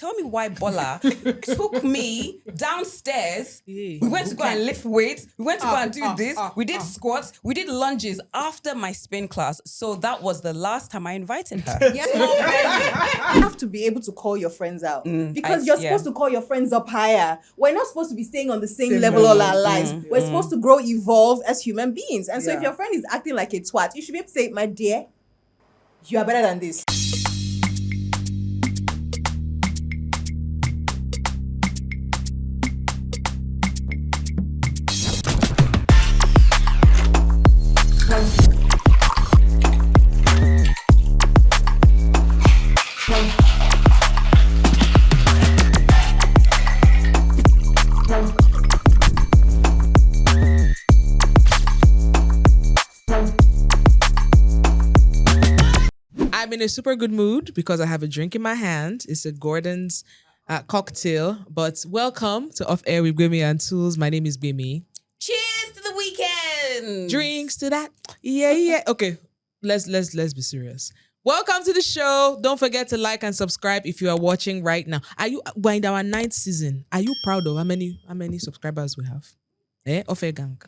tell me why Bola took me downstairs. We went to go and lift weights. We went to go and do this. We did squats. We did lunges after my spin class. So that was the last time I invited her. You have to be able to call your friends out because you're supposed to call your friends up higher. We're not supposed to be staying on the same level all our lives. We're supposed to grow, evolve as human beings. And so if your friend is acting like a twat, you should be able to say, my dear, you are better than this. I'm in a super good mood because I have a drink in my hand. It's a Gordon's cocktail. But welcome to OffAir with Gbemi Toolz. My name is Gbemi. Cheers to the weekend. Drinks to that. Yeah. Okay, let's be serious. Welcome to the show. Don't forget to like and subscribe if you are watching right now. We're in our 9th season. Are you proud of how many subscribers we have? OffAir gang.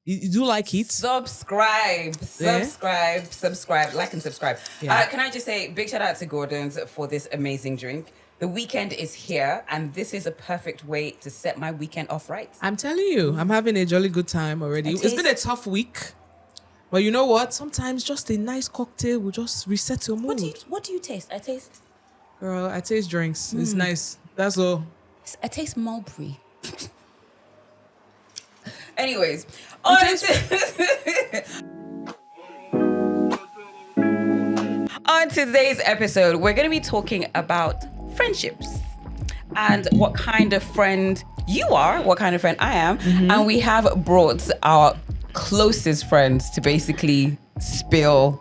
You do like it? Subscribe, like and subscribe. Yeah. Can I just say big shout out to Gordon's for this amazing drink. The weekend is here and this is a perfect way to set my weekend off right. I'm telling you, I'm having a jolly good time already. It's been a tough week. But you know what? Sometimes just a nice cocktail will just reset your mood. What do you taste? I taste... Girl, I taste drinks. It's nice. That's all. I taste mulberry. Anyways, on today's episode, we're going to be talking about friendships and what kind of friend you are, what kind of friend I am. And we have brought our closest friends to basically spill.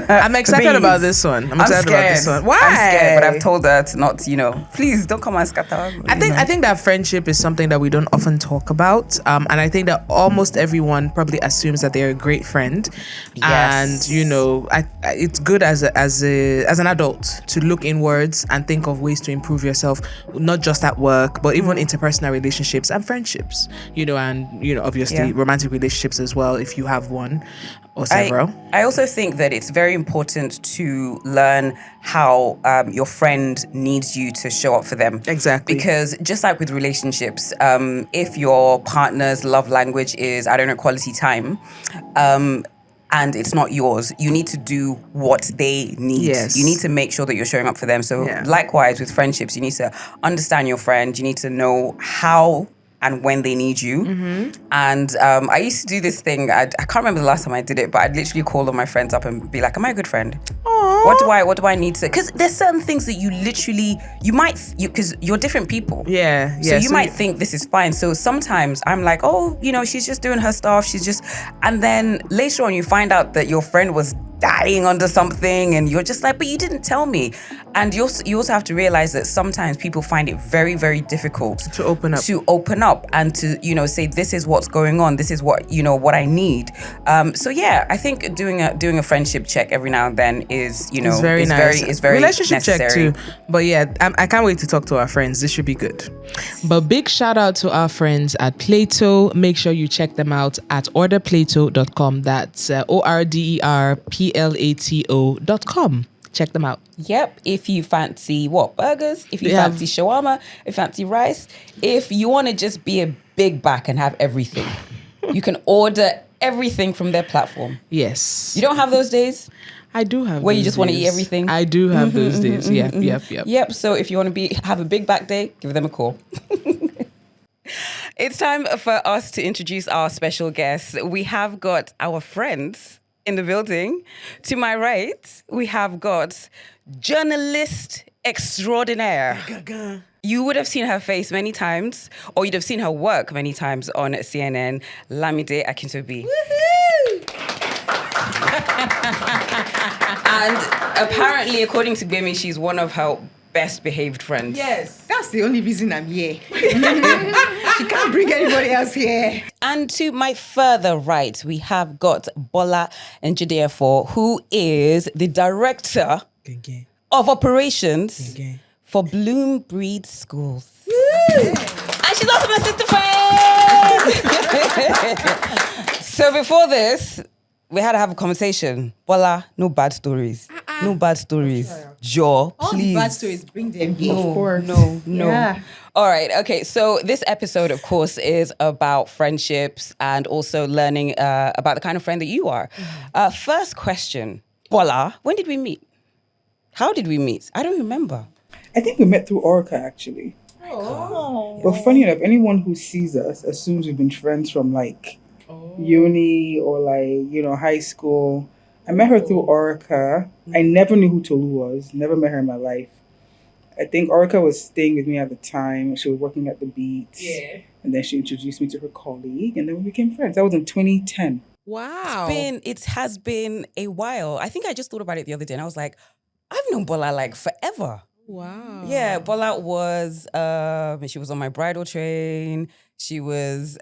I'm excited about this one. I'm excited about this one. Why? I'm scared, but I've told her to not, please don't come and scatter. I think that friendship is something that we don't often talk about. And I think that almost everyone probably assumes that they're a great friend. Yes. And, it's good as an adult to look inwards and think of ways to improve yourself, not just at work, but even interpersonal relationships and friendships, obviously romantic relationships as well, if you have one or several. I also think that it's very important to learn how your friend needs you to show up for them. Exactly. Because just like with relationships, if your partner's love language is, quality time, and it's not yours, you need to do what they need. Yes. You need to make sure that you're showing up for them. So likewise with friendships, you need to understand your friend. You need to know how and when they need you. And I used to do this thing. I can't remember the last time I did it, but I'd literally call all my friends up and be like, am I a good friend? Aww. What do I need to? Because there's certain things that because you're different people. Yeah. So you might think this is fine. So sometimes I'm like, she's just doing her stuff. And then later on you find out that your friend was dying under something and you're just like, but you didn't tell me. And you also have to realize that sometimes people find it very, very difficult to open up and to, say, this is what's going on. This is what, what I need. I think doing a friendship check every now and then is, it's very nice. It's very relationship necessary. Check too. But I can't wait to talk to our friends. This should be good. But big shout out to our friends at Plato. Make sure you check them out at orderplato.com. That's orderplato.com. Check them out. Yep. If you fancy burgers, if you fancy shawarma, if you fancy rice, if you want to just be a big back and have everything, you can order everything from their platform. Yes. You don't have those days? I do have where those you just days. Want to eat everything? I do have those days. Yep. Yep. So if you want to have a big back day, give them a call. It's time for us to introduce our special guests. We have got our friends in the building. To my right, we have got journalist extraordinaire. You would have seen her face many times, or you'd have seen her work many times on CNN, Lami Akintobi. And apparently, according to Gbemi, she's one of her best behaved friends. Yes, that's the only reason I'm here. She can't bring anybody else here. And to my further right, we have got Bola and Njideofor, who is the director of operations for Bloom Breed Schools. And she's also my sister friend. So before this, we had to have a conversation. Bola, no bad stories. No bad stories. Joe, All please. the bad stories, bring them here. No, Of course. no. Yeah. All right. Okay. So this episode, of course, is about friendships and also learning about the kind of friend that you are. First question, Bola, when did we meet? How did we meet? I don't remember. I think we met through Orca, actually. Oh. But funny enough, anyone who sees us assumes we've been friends from uni or high school. I met her through Orca. I never knew who Tolu was. Never met her in my life. I think Orca was staying with me at the time. She was working at the Beats. Yeah. And then she introduced me to her colleague, and then we became friends. That was in 2010. Wow. It has been a while. I think I just thought about it the other day and I was like, I've known Bola like forever. Wow. Yeah, Bola was, she was on my bridal train. She was,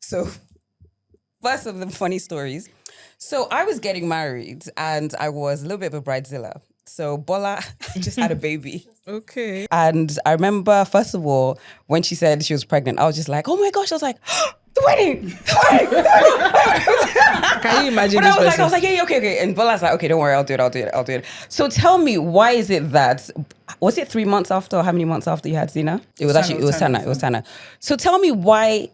so first of the funny stories. So I was getting married and I was a little bit of a bridezilla. So Bola just had a baby. Okay. And I remember, first of all, when she said she was pregnant, I was just like, oh my gosh. I was like, the wedding. Can you imagine But this I was person? like, yeah, okay. And Bola's like, okay, don't worry, I'll do it. So tell me, why is it that, was it 3 months after, or how many months after you had Zena? It was Tana. So tell me why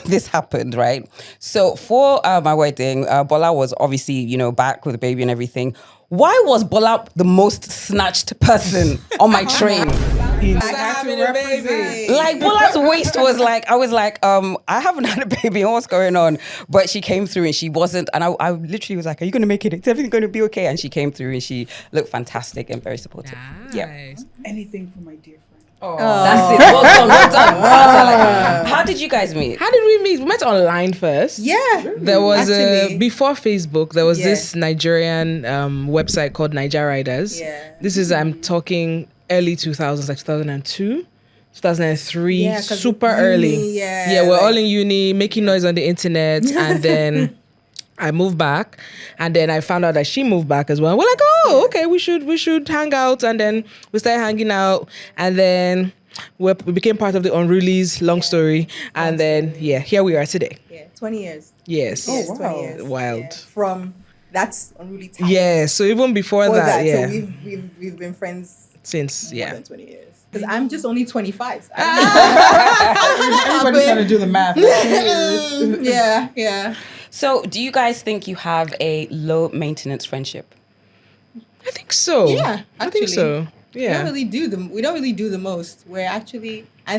this happened, right? So for my wedding, Bola was obviously, back with the baby and everything. Why was Bola the most snatched person on my train? Having a baby. Like Bola's waist was like, I was like, I haven't had a baby. What's going on? But she came through and she wasn't. And I literally was like, are you going to make it? Is everything going to be okay? And she came through and she looked fantastic and very supportive. Nice. Yeah. Anything for my dear friend. That's it. Well done. How did you guys meet? How did we meet? We met online first. Yeah. There was Actually. before Facebook, there was Yeah. this Nigerian website called Niger Riders. Yeah. This is, I'm talking early 2000s, like 2002, 2003, Yeah, 'cause super uni, early. yeah, we're like- all in uni, making noise on the internet. And then I moved back, and then I found out that she moved back as well. We're like, oh, okay, we should hang out. And then we started hanging out, and then we became part of the Unrulies, long story. And then, here we are today. Yeah. 20 years. Yes. Oh, wow. 20 years. Wild. Yeah. From that's unruly time. Yeah, so even before For that, So we've been friends since, more than 20 years. Because I'm just only 25. Everybody's trying to do the math. Yeah. So do you guys think you have a low maintenance friendship? I think so. Yeah, I think actually. so. We Yeah. don't really do the most. I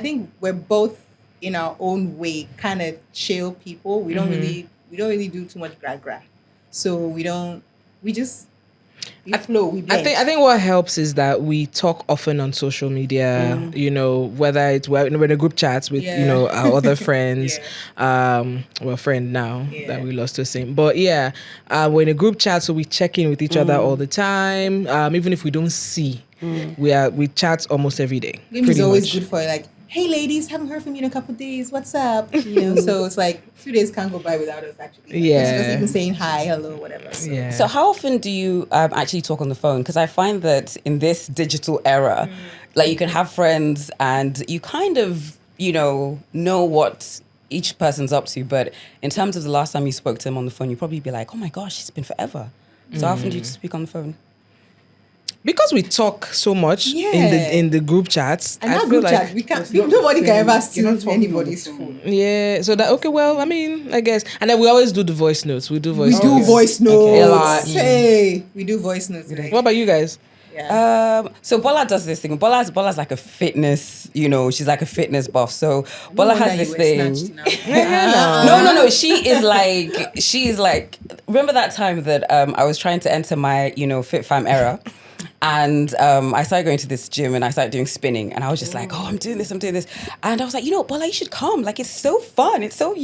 think we're both in our own way kind of chill people. We don't really do too much gra. So we flow, we blend. I think what helps is that we talk often on social media, whether we're in a group chats with, our other friends, well, friend now that we lost to same. But we're in a group chat, so we check in with each other all the time. Even if we don't see, we chat almost every day. It's always good for like, hey ladies, haven't heard from you in a couple of days. What's up? So it's like 2 days can't go by without us actually. Like, just even saying hi, hello, whatever. So. Yeah. So how often do you actually talk on the phone? Because I find that in this digital era, like you can have friends and you kind of, know what each person's up to. But in terms of the last time you spoke to them on the phone, you'd probably be like, oh my gosh, it's been forever. So how often do you speak on the phone? Because we talk so much in the group chats, And I that feel group like chat, nobody can ever steal You're not talking anybody's on the phone. phone. so that well, I mean, I guess, and then we always do the voice notes. We do voice We do notes. voice notes. Okay. A lot. Hey, we do voice notes. Like, What about you guys? So Bola does this thing. Bola's like a fitness, she's like a fitness buff. So Bola has this thing. No. She's like, remember that time that I was trying to enter my, Fit Fam era? And I started going to this gym and I started doing spinning. And I was just like, oh, I'm doing this. And I was like, Bola, you should come. Like, it's so fun. It's so,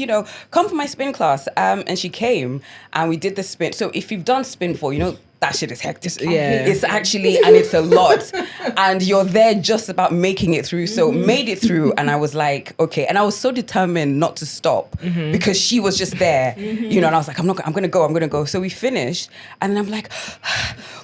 come for my spin class. And she came and we did the spin. So if you've done spin before, that shit is hectic. Yeah. It's actually, and it's a lot. And you're there just about making it through. So made it through. And I was like, okay. And I was so determined not to stop because she was just there, and I was like, I'm going to go. So we finished. And then I'm like,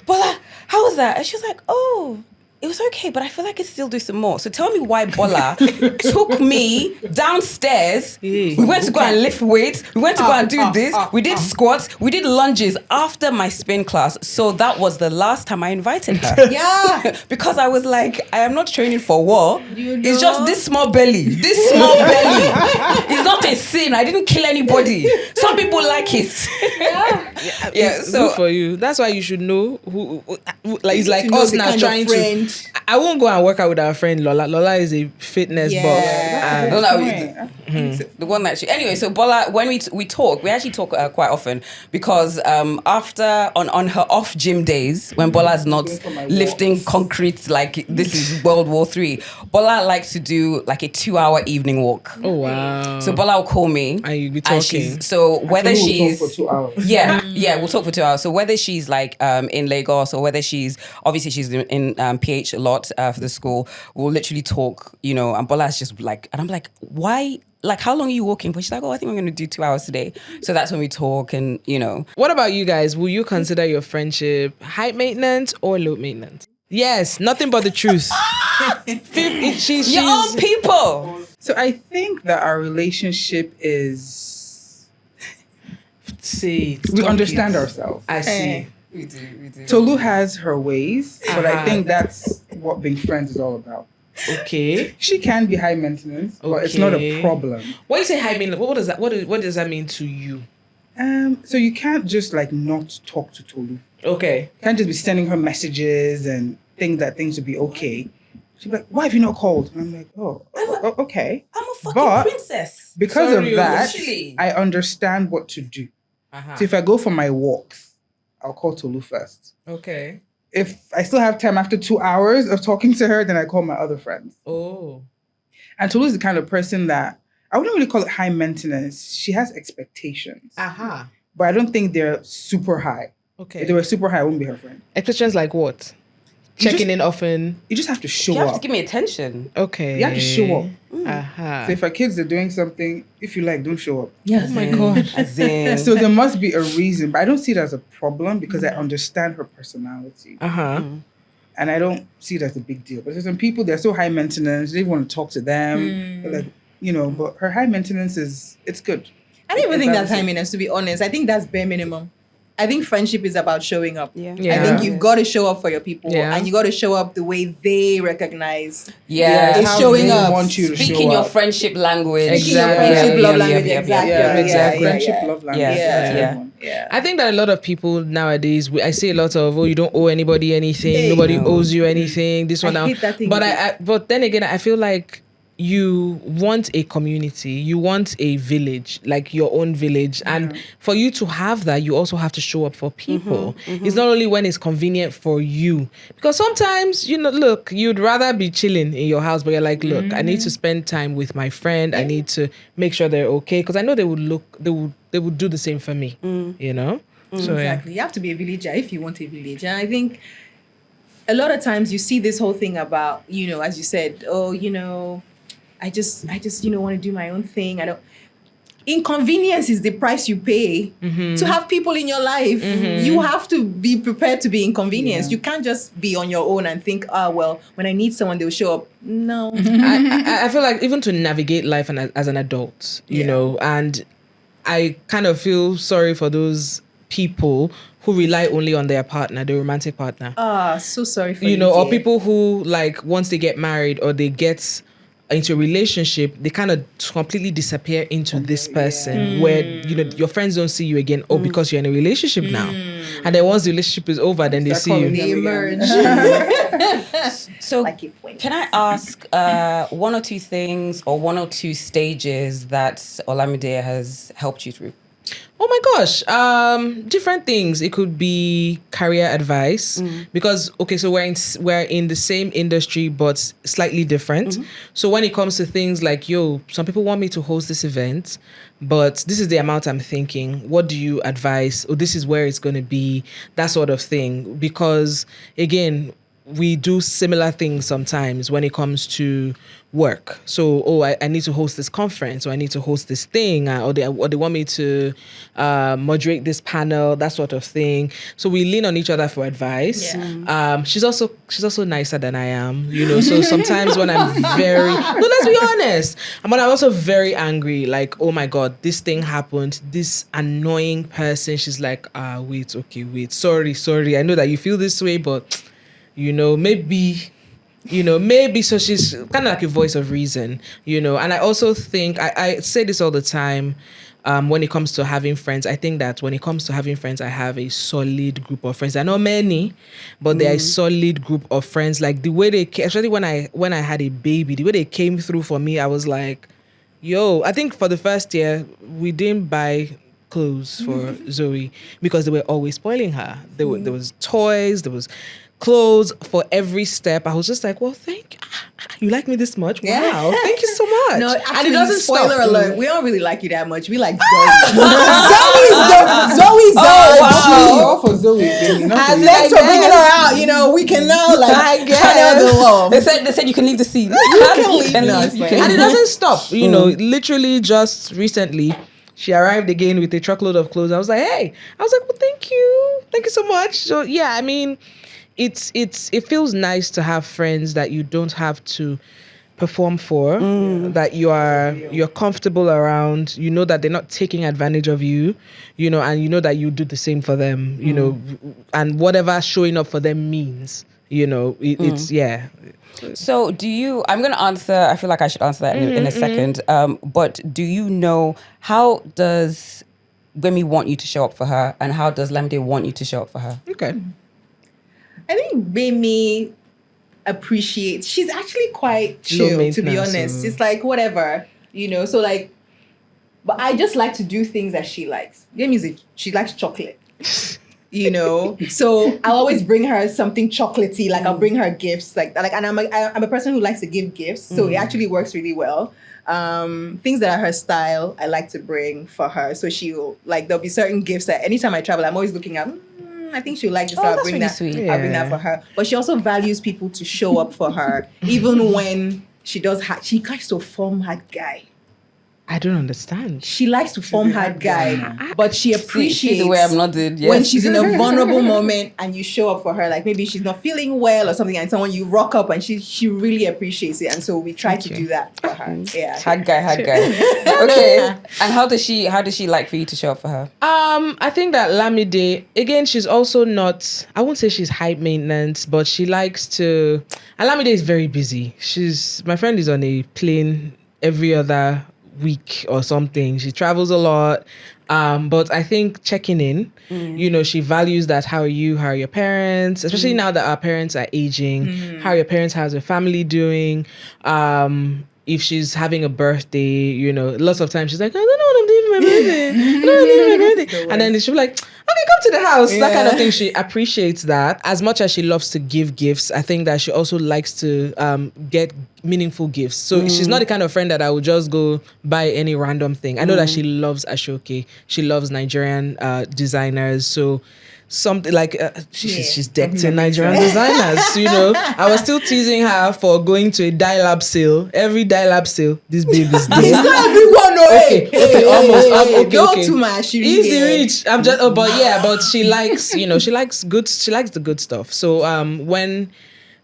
Bola, how was that? And she was like, oh, it was okay, but I feel like I could still do some more. So tell me why Bola took me downstairs. We went to go and lift weights. We went to go and do this. We did squats. We did lunges after my spin class. So that was the last time I invited her. Yeah. Because I was like, I am not training for war. You know? It's just this small belly. This small belly. It's not a sin. I didn't kill anybody. Some people like it. Yeah. So good for you. That's why you should know who like it's like to know us the now kind of trying to. friend. I won't go and work out with our friend Lola. Lola is a fitness buff. Yeah. And The one that anyway, so Bola, when we talk, we actually talk quite often because after on her off gym days when Bola's not lifting concrete like this is World War III, Bola likes to do like a 2-hour evening walk. oh wow. So Bola will call me and you'll be talking. So whether We'll she's talk for 2 hours. yeah, we'll talk for 2 hours. So whether she's like in Lagos or whether she's in PH a lot for the school, we'll literally talk, and Bola's just like, and I'm like, why? Like, how long are you walking? But she's like, I think we're going to do 2 hours today. So that's when we talk and, What about you guys? Will you consider your friendship high maintenance or low maintenance? Yes, nothing but the truth. She's your own people. So I think that our relationship is we understand ourselves. I see. We do. Tolu has her ways, but I Uh-huh. think that's what being friends is all about. Okay. She can be high maintenance, but it's not a Okay. problem. When you say high maintenance, what does that what does that mean to you? So you can't just like not talk to Tolu. Okay. You can't just be sending her messages and think that things will be okay. She'd be like, why have you not called? And I'm like, okay. I'm a fucking But- princess. Because Sorry, of that, literally. I understand what to do. Uh-huh. So if I go for my walks, I'll call Tolu first. Okay. If I still have time after 2 hours of talking to her, then I call my other friends. Oh. And Tolu is the kind of person that I wouldn't really call it high maintenance. She has expectations, Aha. but I don't think they're super high. Okay. If they were super high, I wouldn't be her friend. Expectations like what? You Checking just- in often. You just have to show You have up. to give me attention. Okay. You have to show up. Aha. So if our kids are doing something, if you like, don't show up. Oh my god. As in, So there must be a reason, but I don't see it as a problem because I understand her personality. Uh-huh. And I don't see it as a big deal. But there's some people, they're so high maintenance, they want to talk to them. They're like, but her high maintenance it's good. I don't even think that's It's high maintenance, to be honest. I think that's bare minimum. I think friendship is about showing up. Yeah. Yeah. I think you've got to show up for your people, Yeah. and you got to show up the way they recognize. yeah. It's how showing they up. want you to Speaking show your up. friendship language. Speaking your friendship love language, yeah, exactly. Yeah, exactly. Friendship, yeah. love language. Yeah, yeah. yeah. I think that a lot of people nowadays, I see a lot of, you don't owe anybody anything, Hey. nobody No. owes you anything, this one I now. hate that thing. But then again, I feel like you want a community, you want a village, like your own village. And for you to have that, you also have to show up for people. It's not only when it's convenient for you. Because sometimes, look, you'd rather be chilling in your house, but you're like, look, I need to spend time with my friend. I need to make sure they're okay. Because I know they would do the same for me, So yeah. Exactly. You have to be a villager if you want a village. And I think a lot of times you see this whole thing about, as you said, I just want to do my own thing. Inconvenience is the price you pay to have people in your life. You have to be prepared to be inconvenienced. You can't just be on your own and think, when I need someone, they'll show up. No. I feel like even to navigate life as an adult, and I kind of feel sorry for those people who rely only on their partner, the romantic partner. So sorry for you. Or dear. people who, like, once they get married or they get into a relationship, they kind of completely disappear into this person where, your friends don't see you again, because you're in a relationship now. And then once the relationship is over, then they see you. They emerge. So Like it went. can I ask one or two things or one or two stages that Olamide has helped you through? Oh my gosh, different things. It could be career advice because so we're in the same industry but slightly different. So when it comes to things like, some people want me to host this event, but this is the amount I'm thinking. What do you advise? Or this is where it's going to be, that sort of thing. Because again, we do similar things sometimes when it comes to work. So, I need to host this conference, or I need to host this thing, or they want me to moderate this panel, that sort of thing. So we lean on each other for advice. Yeah. She's also nicer than I am, So sometimes when I'm let's be honest, when I'm also very angry, like, oh my God, this thing happened, this annoying person, she's like, wait, sorry, I know that you feel this way, but maybe, so she's kind of like a voice of reason, and I also think, I say this all the time, when it comes to having friends. I think that when it comes to having friends, I have a solid group of friends. There are not many, but they're a solid group of friends. Like the way they came, especially when I had a baby, the way they came through for me, I was like, yo, I think for the first year, we didn't buy clothes for Zoe because they were always spoiling her. There was toys, there was clothes for every step. I was just like, well, you like me this much? Yeah. Wow, thank you so much. No, actually, and it doesn't spoiler stop. alert. We don't really like you that much. We like Zoe. Zoe's Actually, all for Zoe. Baby, not for you. Thanks for bringing her out. We can now channel the love. They said you can leave the scene. You can leave. And it doesn't stop. Literally just recently, she arrived again with a truckload of clothes. I was like, hey. I was like, well, thank you so much. So yeah, I mean, it feels nice to have friends that you don't have to perform for, that you're comfortable around, that they're not taking advantage of you, and that you do the same for them, and whatever showing up for them means, it's yeah. So I'm going to answer, I feel like I should answer that in a second, but do you know, how does Gbemi want you to show up for her, and how does Lamide want you to show up for her? Okay. I think Gbemi appreciates. She's actually quite chill, to be honest. It's like whatever, So like, but I just like to do things that she likes. She likes chocolate, So I'll always bring her something chocolatey. Like I'll bring her gifts, and I'm a person who likes to give gifts, so it actually works really well. Things that are her style, I like to bring for her. So she'll there'll be certain gifts that anytime I travel, I'm always looking at. I think she'll like this. Oh, I'll that's bring really that. sweet. I'll bring that for her. But she also values people to show up for her, even when she does. She likes to form hard guy. I don't understand. She likes to form hard guy, but she appreciates See the way I'm nodded. Yes. when she's in a vulnerable moment and you show up for her. Like maybe she's not feeling well or something, and someone you rock up and she really appreciates it, and so we try to do that for her. Yeah, hard guy. Okay. And how does she like for you to show up for her? I think that Lamide, again, she's also not, I won't say she's high maintenance, but she likes to, and Lamide is very busy. My friend is on a plane every other week or something. She travels a lot. But I think checking in, she values that. How are you? How are your parents? Especially now that our parents are aging. How are your parents? How's your family doing? If she's having a birthday, lots of times she's like, I don't know what I'm doing for my birthday. I don't know what I'm doing for my birthday. And then she'll be like, okay, come to the house. Yeah. That kind of thing. She appreciates that. As much as she loves to give gifts, I think that she also likes to get meaningful gifts. So she's not the kind of friend that I would just go buy any random thing. I know that she loves Ashoke. She loves Nigerian designers. So something like she's decked in Nigerian designers. I was still teasing her for going to a Dye Lab sale. Every Dye Lab sale, this baby's there. It's not everyone. Okay, almost. Don't too much. Easy reach. I'm just. But she likes. She likes good. She likes the good stuff. So when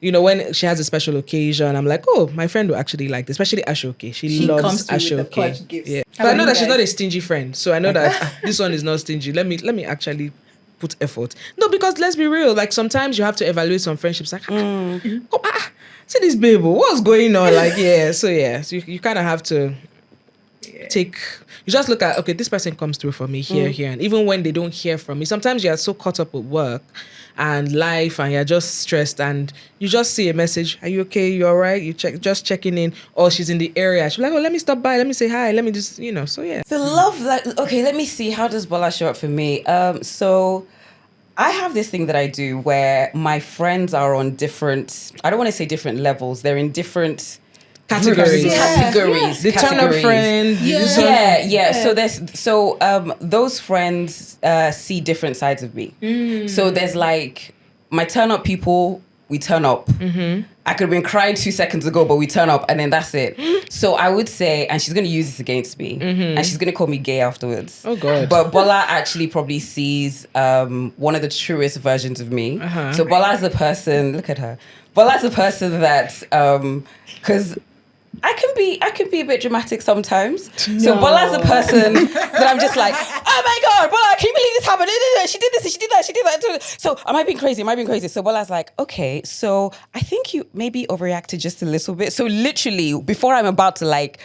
she has a special occasion, I'm like, oh, my friend will actually like this, especially Ashoke. She loves Ashoke. Yeah. So I know that she's not a stingy friend. So I know that this one is not stingy. Let me actually put effort. No, because let's be real. Like sometimes you have to evaluate some friendships. Like, see this baby, what's going on? So you kind of have to take. You just look at, okay, this person comes through for me here, and even when they don't hear from me, sometimes you are so caught up with work and life, and you're just stressed, and you just see a message. Are you okay? You all right? You just checking in, or she's in the area. She's like, oh, let me stop by. Let me say hi. Let me just, So yeah. The love, okay, let me see. How does Bola show up for me? So I have this thing that I do where my friends are on different, I don't want to say different levels. They're in different categories. The turn up friend. Yeah. So those friends see different sides of me. So there's like my turn up people we turn up. I could have been crying 2 seconds ago, but we turn up and then that's it. So I would say, and she's going to use this against me, and she's going to call me gay afterwards. Oh, God. But Bola actually probably sees one of the truest versions of me. So Bola's the person, look at her. Bola's the person that, because I can be a bit dramatic sometimes. No. So Bola's the person that I'm just like, oh my God, Bola, can you believe this happened? She did this, she did that, she did that. So am I being crazy? So Bola's like, okay, so I think you maybe overreacted just a little bit. So literally, before I'm about to like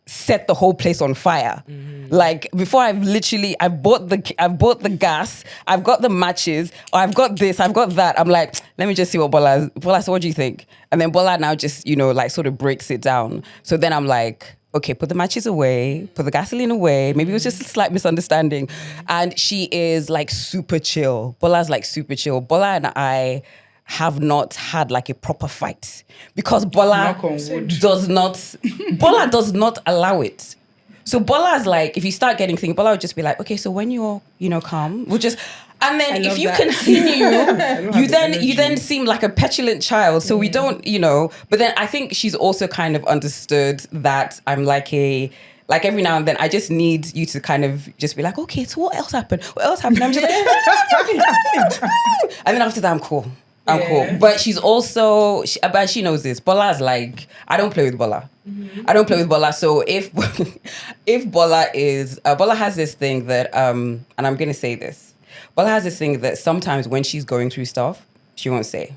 set the whole place on fire. Like before I've bought the gas, I've got the matches, or I've got this, I've got that. I'm like, let me just see what Bola, so what do you think? And then Bola now just, like sort of breaks it down. So then I'm like, okay, put the matches away, put the gasoline away. Maybe it was just a slight misunderstanding. And she is like super chill. Bola's like super chill. Bola and I have not had like a proper fight because Bola does not allow it. So Bola's like, if you start getting things, Bola would just be like, okay, so when you're, calm, we'll just, and then if you continue, you then seem like a petulant child. So we don't, but then I think she's also kind of understood that I'm like every now and then, I just need you to kind of just be like, okay, so what else happened? I'm just like, and then after that, I'm cool. But she's also, but she knows this. Bola's like, I don't play with Bola. I don't play with Bola. So if Bola is, Bola has this thing that, and I'm going to say this. Bola has this thing that sometimes when she's going through stuff, she won't say.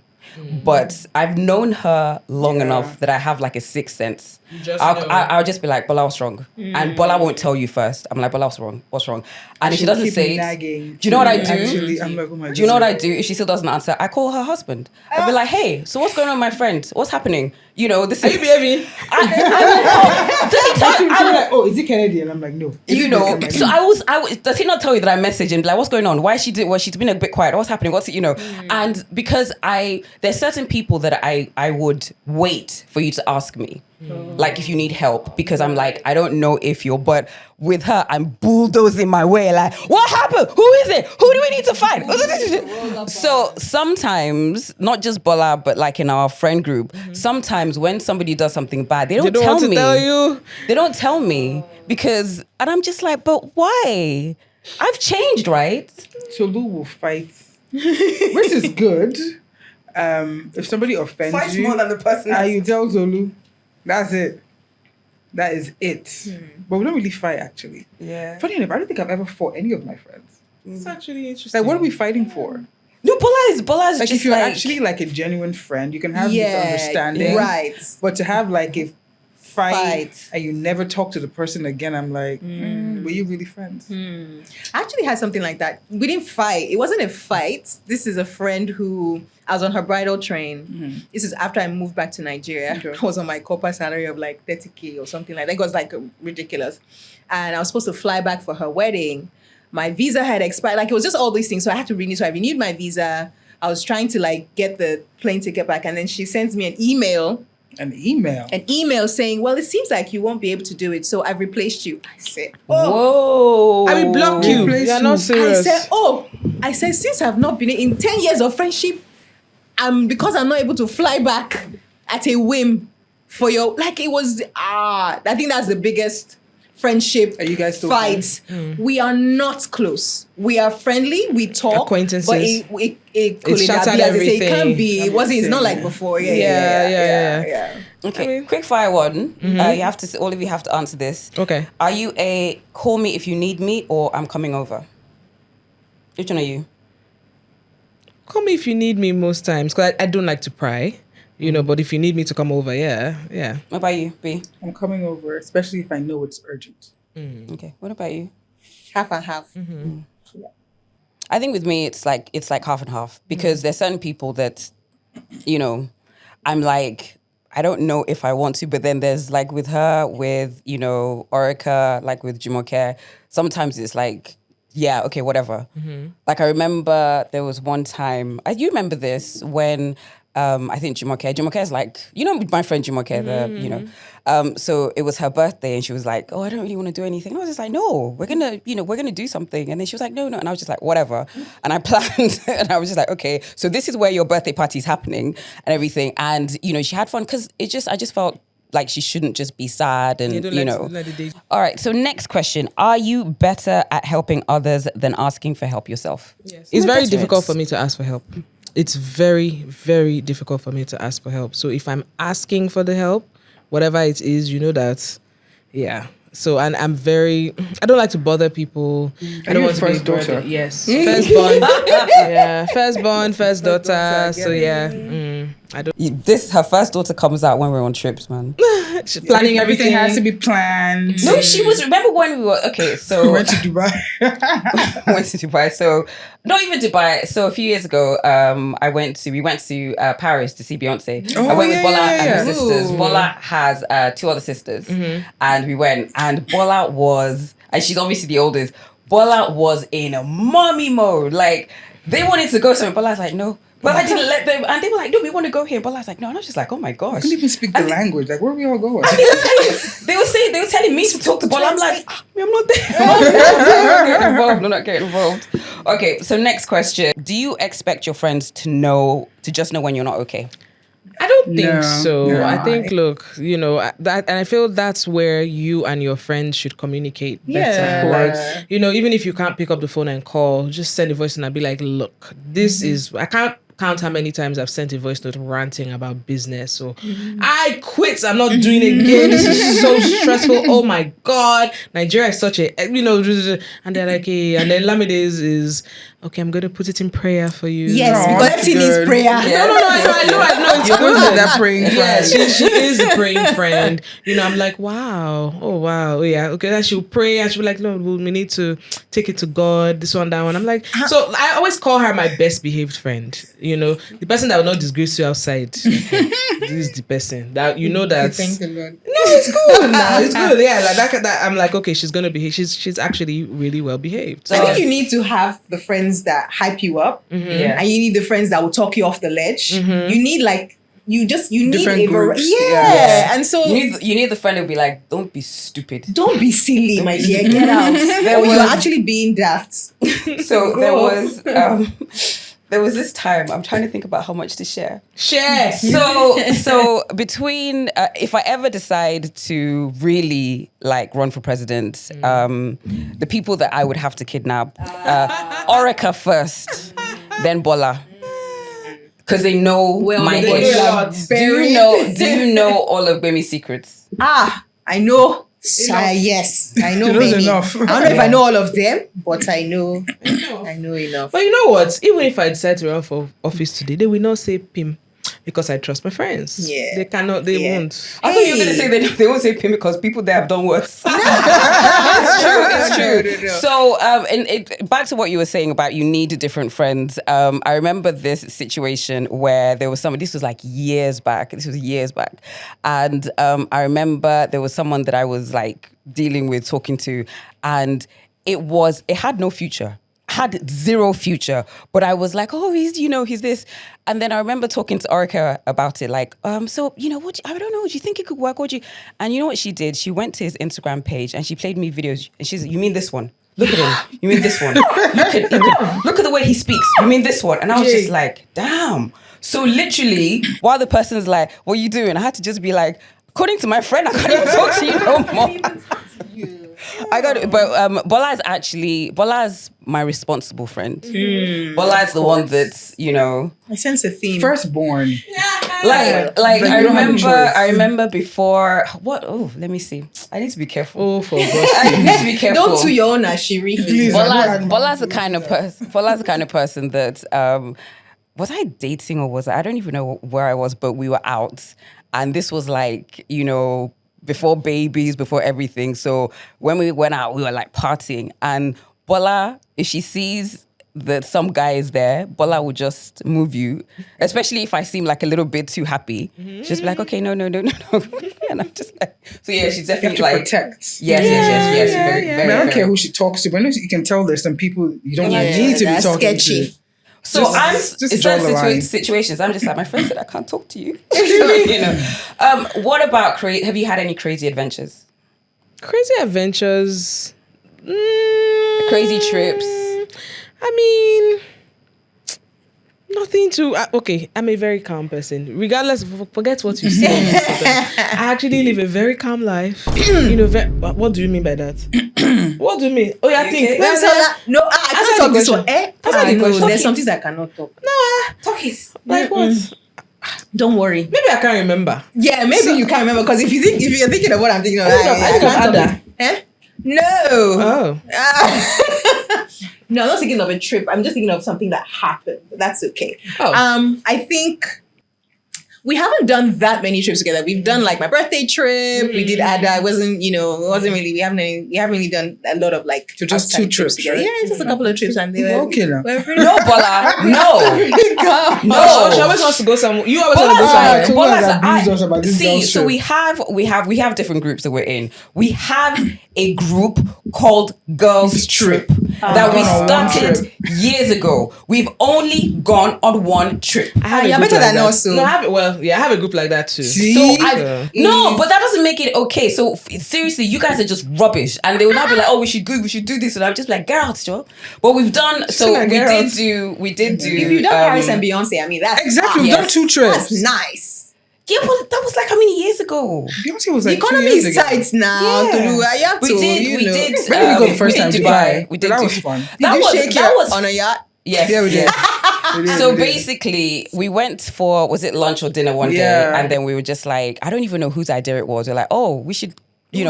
But I've known her long enough that I have like a sixth sense. I'll just be like, Bola, what's wrong? And Bola won't tell you first. I'm like, Bola, what's wrong? And if she doesn't say it, do you know what I do? Actually, I'm like, oh my God. Do you know what I do? If she still doesn't answer, I call her husband. I'll be like, hey, so what's going on with my friend? What's happening? This is... Are you behaving? I'm like, oh, is it Kennedy? And I'm like, no. So does he not tell you that I message him? Like, what's going on? Why is she she's been a bit quiet? What's happening? And because there's certain people that I would wait for you to ask me. Like if you need help, because I'm like, I don't know if but with her, I'm bulldozing my way. Like, what happened? Who is it? Who do we need to find? So sometimes, not just Bola, but like in our friend group, sometimes when somebody does something bad, they don't tell me. They don't tell me because, and I'm just like, but why? I've changed, right? So Lou will fight, which is good. If somebody offends Fight you, more than the person. You tell Zolu. That's it. That is it. But we don't really fight, actually. Yeah. Funny enough, I don't think I've ever fought any of my friends. It's actually interesting. Like, what are we fighting for? No, Bola is like, just if you're actually like a genuine friend, you can have misunderstandings. Right. But to have like a fight and you never talk to the person again, I'm like, were you really friends? I actually had something like that. We didn't fight. It wasn't a fight. This is a friend who, I was on her bridal train. This is after I moved back to Nigeria. Okay. I was on my corporate salary of like 30K or something like that. It was like ridiculous. And I was supposed to fly back for her wedding. My visa had expired. Like it was just all these things. So I had to renew. So I renewed my visa. I was trying to like get the plane ticket back. And then she sends me an email. An email saying, well, it seems like you won't be able to do it. So I've replaced you. I said, whoa. I will block you. You're not serious. I said, since I've not been in 10 years of friendship, because I'm not able to fly back at a whim for your, like it was, I think that's the biggest friendship Are you guys still fights. We are not close. We are friendly. We talk. Acquaintances. But it shattered everything. It can't be. It's not like before. Yeah. Okay, quick fire one. You have to. All of you have to answer this. Okay. Are you a call me if you need me or I'm coming over? Which one are you? Call me if you need me most times, because I don't like to pry, but if you need me to come over, yeah. What about you, B? I'm coming over, especially if I know it's urgent. Okay. What about you? Half and half. Yeah. I think with me, it's like half and half because there's certain people that, I'm like, I don't know if I want to, but then there's like with her, with, Orica, like with Jumoke, sometimes it's like, yeah, okay, whatever. Like I remember there was one time, you remember this, when I think Jumoke is like, my friend Jumoke, so it was her birthday and she was like, oh, I don't really want to do anything. And I was just like, no, we're going to do something. And then she was like, no. And I was just like, whatever. And I planned and I was just like, okay, so this is where your birthday party is happening and everything. And, she had fun because I just felt like she shouldn't just be sad and, All right, so next question. Are you better at helping others than asking for help yourself? Yes. It's very difficult for me to ask for help. It's very, very difficult for me to ask for help. So if I'm asking for the help, whatever it is, that, yeah. So, and I don't like to bother people. I don't want to be a daughter. Yes. Firstborn. Yeah. Firstborn, first daughter. So, yeah. I don't. Her first daughter comes out when we're on trips, man. She's planning everything. Has to be planned. No, she was. Remember when we were so we went to Dubai. So not even Dubai. So a few years ago, we went to Paris to see Beyonce. I went with Bola and her sisters. Bola has 2 other sisters, and we went. And Bola was, and she's obviously the oldest. Bola was in a mommy mode. Like they wanted to go somewhere. Bola was like, no. But I didn't let them, and they were like, no, we want to go here. But I was like, no, and I was just like, oh my gosh. I couldn't even speak the language. Like, where are we all going? They were telling me to talk to Bola. I'm like, I'm not there. I'm not getting involved. Okay, so next question. Do you expect your friends to just know when you're not okay? I don't think so. No. I think, look, that, and I feel that's where you and your friends should communicate better. Yeah. Like, even if you can't pick up the phone and call, just send a voice and I'll be like, look, this is, I can't count how many times I've sent a voice note ranting about business. So I quit. I'm not doing it again. This is so stressful. Oh my God. Nigeria is such a, and they're like, hey, and then Lami is, okay, I'm going to put it in prayer for you. Yes, because everything is prayer. Yeah. No, I know. It's good. That praying friend. Yeah, she is a praying friend. I'm like, wow. Oh, wow. Yeah. Okay, then she'll pray and she'll be like, no, we need to take it to God, this one, that one. I'm like, so I always call her my best behaved friend. The person that will not disgrace you outside. This is the person that that. Thank the Lord. No, it's good now. It's good. Yeah, like that. I'm like, okay, she's gonna behave. She's actually really well behaved. So I think you need to have the friends that hype you up, and you need the friends that will talk you off the ledge. You need you need different a groups. Yeah, and so you need the friend who'll be like, don't be stupid. Don't be silly, my dear. Get out. You're actually being daft. So there was this time, I'm trying to think about how much to share. Share. So between, if I ever decide to really run for president, the people that I would have to kidnap, Orica first, then Bola. Because they know my voice. Do you know all of Gbemi's secrets? I know. Yes, I know many. Enough. I don't know if I know all of them, but I know enough. But you know what? Even if I decide to run for office today, they will not say PIM because I trust my friends. Yeah. They cannot, they won't. I thought you were going to say they won't say PIM because people there have done worse. It's true. No. So, back to what you were saying about you need different friends. I remember this situation where there was somebody, this was years back. And I remember there was someone that I was dealing with, talking to, and it had no future. Had zero future, but I was like, oh, he's this. And then I remember talking to Orica about it, so, what, I don't know, do you think it could work? And you know what she did? She went to his Instagram page and she played me videos. And she's like, you mean this one? Look at him. You mean this one? Look at the way he speaks. You mean this one? And I was just like, damn. So literally, while the person's like, what are you doing? I had to just be like, according to my friend, I can't even talk to you no more. I got it, but Bola's my responsible friend. Bola's the one that's, I sense a theme. Firstborn. I remember before, what? Oh, let me see. I need to be careful. Oh, for God's sake. I need to be careful. Don't to your own ashiri. Bola's the kind of person that, was I dating or I don't even know where I was, but we were out. And this was before babies, before everything. So when we went out, we were partying. And Bola, if she sees that some guy is there, Bola will just move you, especially if I seem a little bit too happy. She'll just be like, okay, no. And I'm just so yeah, she's definitely you have to protect. Yes. Very, I don't care who she talks to, but you can tell there's some people you don't need to be talking sketchy. to. So I'm in certain situations. I'm just like, my friend said I can't talk to you. So, you know. What about have you had any crazy adventures? Crazy adventures. Crazy trips. I mean, nothing to. Okay, I'm a very calm person. Regardless, forget what you say. On Instagram. I actually live a very calm life. You know, what do you mean by that? What do you mean? Oh, yeah, I think. No, I can't talk this one. No, there's some things I cannot talk. No, talk is like what? Don't worry. Maybe I can't remember. Yeah, maybe you can't remember because if you're thinking of what I'm thinking of, I can't talk. No. Oh. No, I'm not thinking of a trip. I'm just thinking of something that happened. But that's okay. Oh. I think we haven't done that many trips together. We've done like my birthday trip. We did Ada. It wasn't really. We haven't really done a lot of like. So just 2 trips together. right? Yeah, just a couple of trips, and they were okay now. No, Bola. No. No. She always wants to go somewhere. You always want to go somewhere. So we have different groups that we're in. We have a group called Girls Trip that we started years ago. We've only gone on 1 trip. You're better than us. No, I have a group like that too. See? No, but that doesn't make it okay. So seriously, you guys are just rubbish, and they will not be like, "Oh, we should do this," and I'm just like, "Get out, Joe." But we've done. So we did do. If you've done Paris and Beyonce, I mean that's exactly. We've done 2 trips. That's nice. Yeah, but that was like how many years ago? Beyonce was like the economy is tight now. Yeah. We did. Where did we go the first time? Dubai. We did. That was fun. Did you shake your on a yacht? Yes. Yeah, we did. So basically, we went for, was it lunch or dinner one day? And then we were just like, I don't even know whose idea it was. We're like, oh, we should,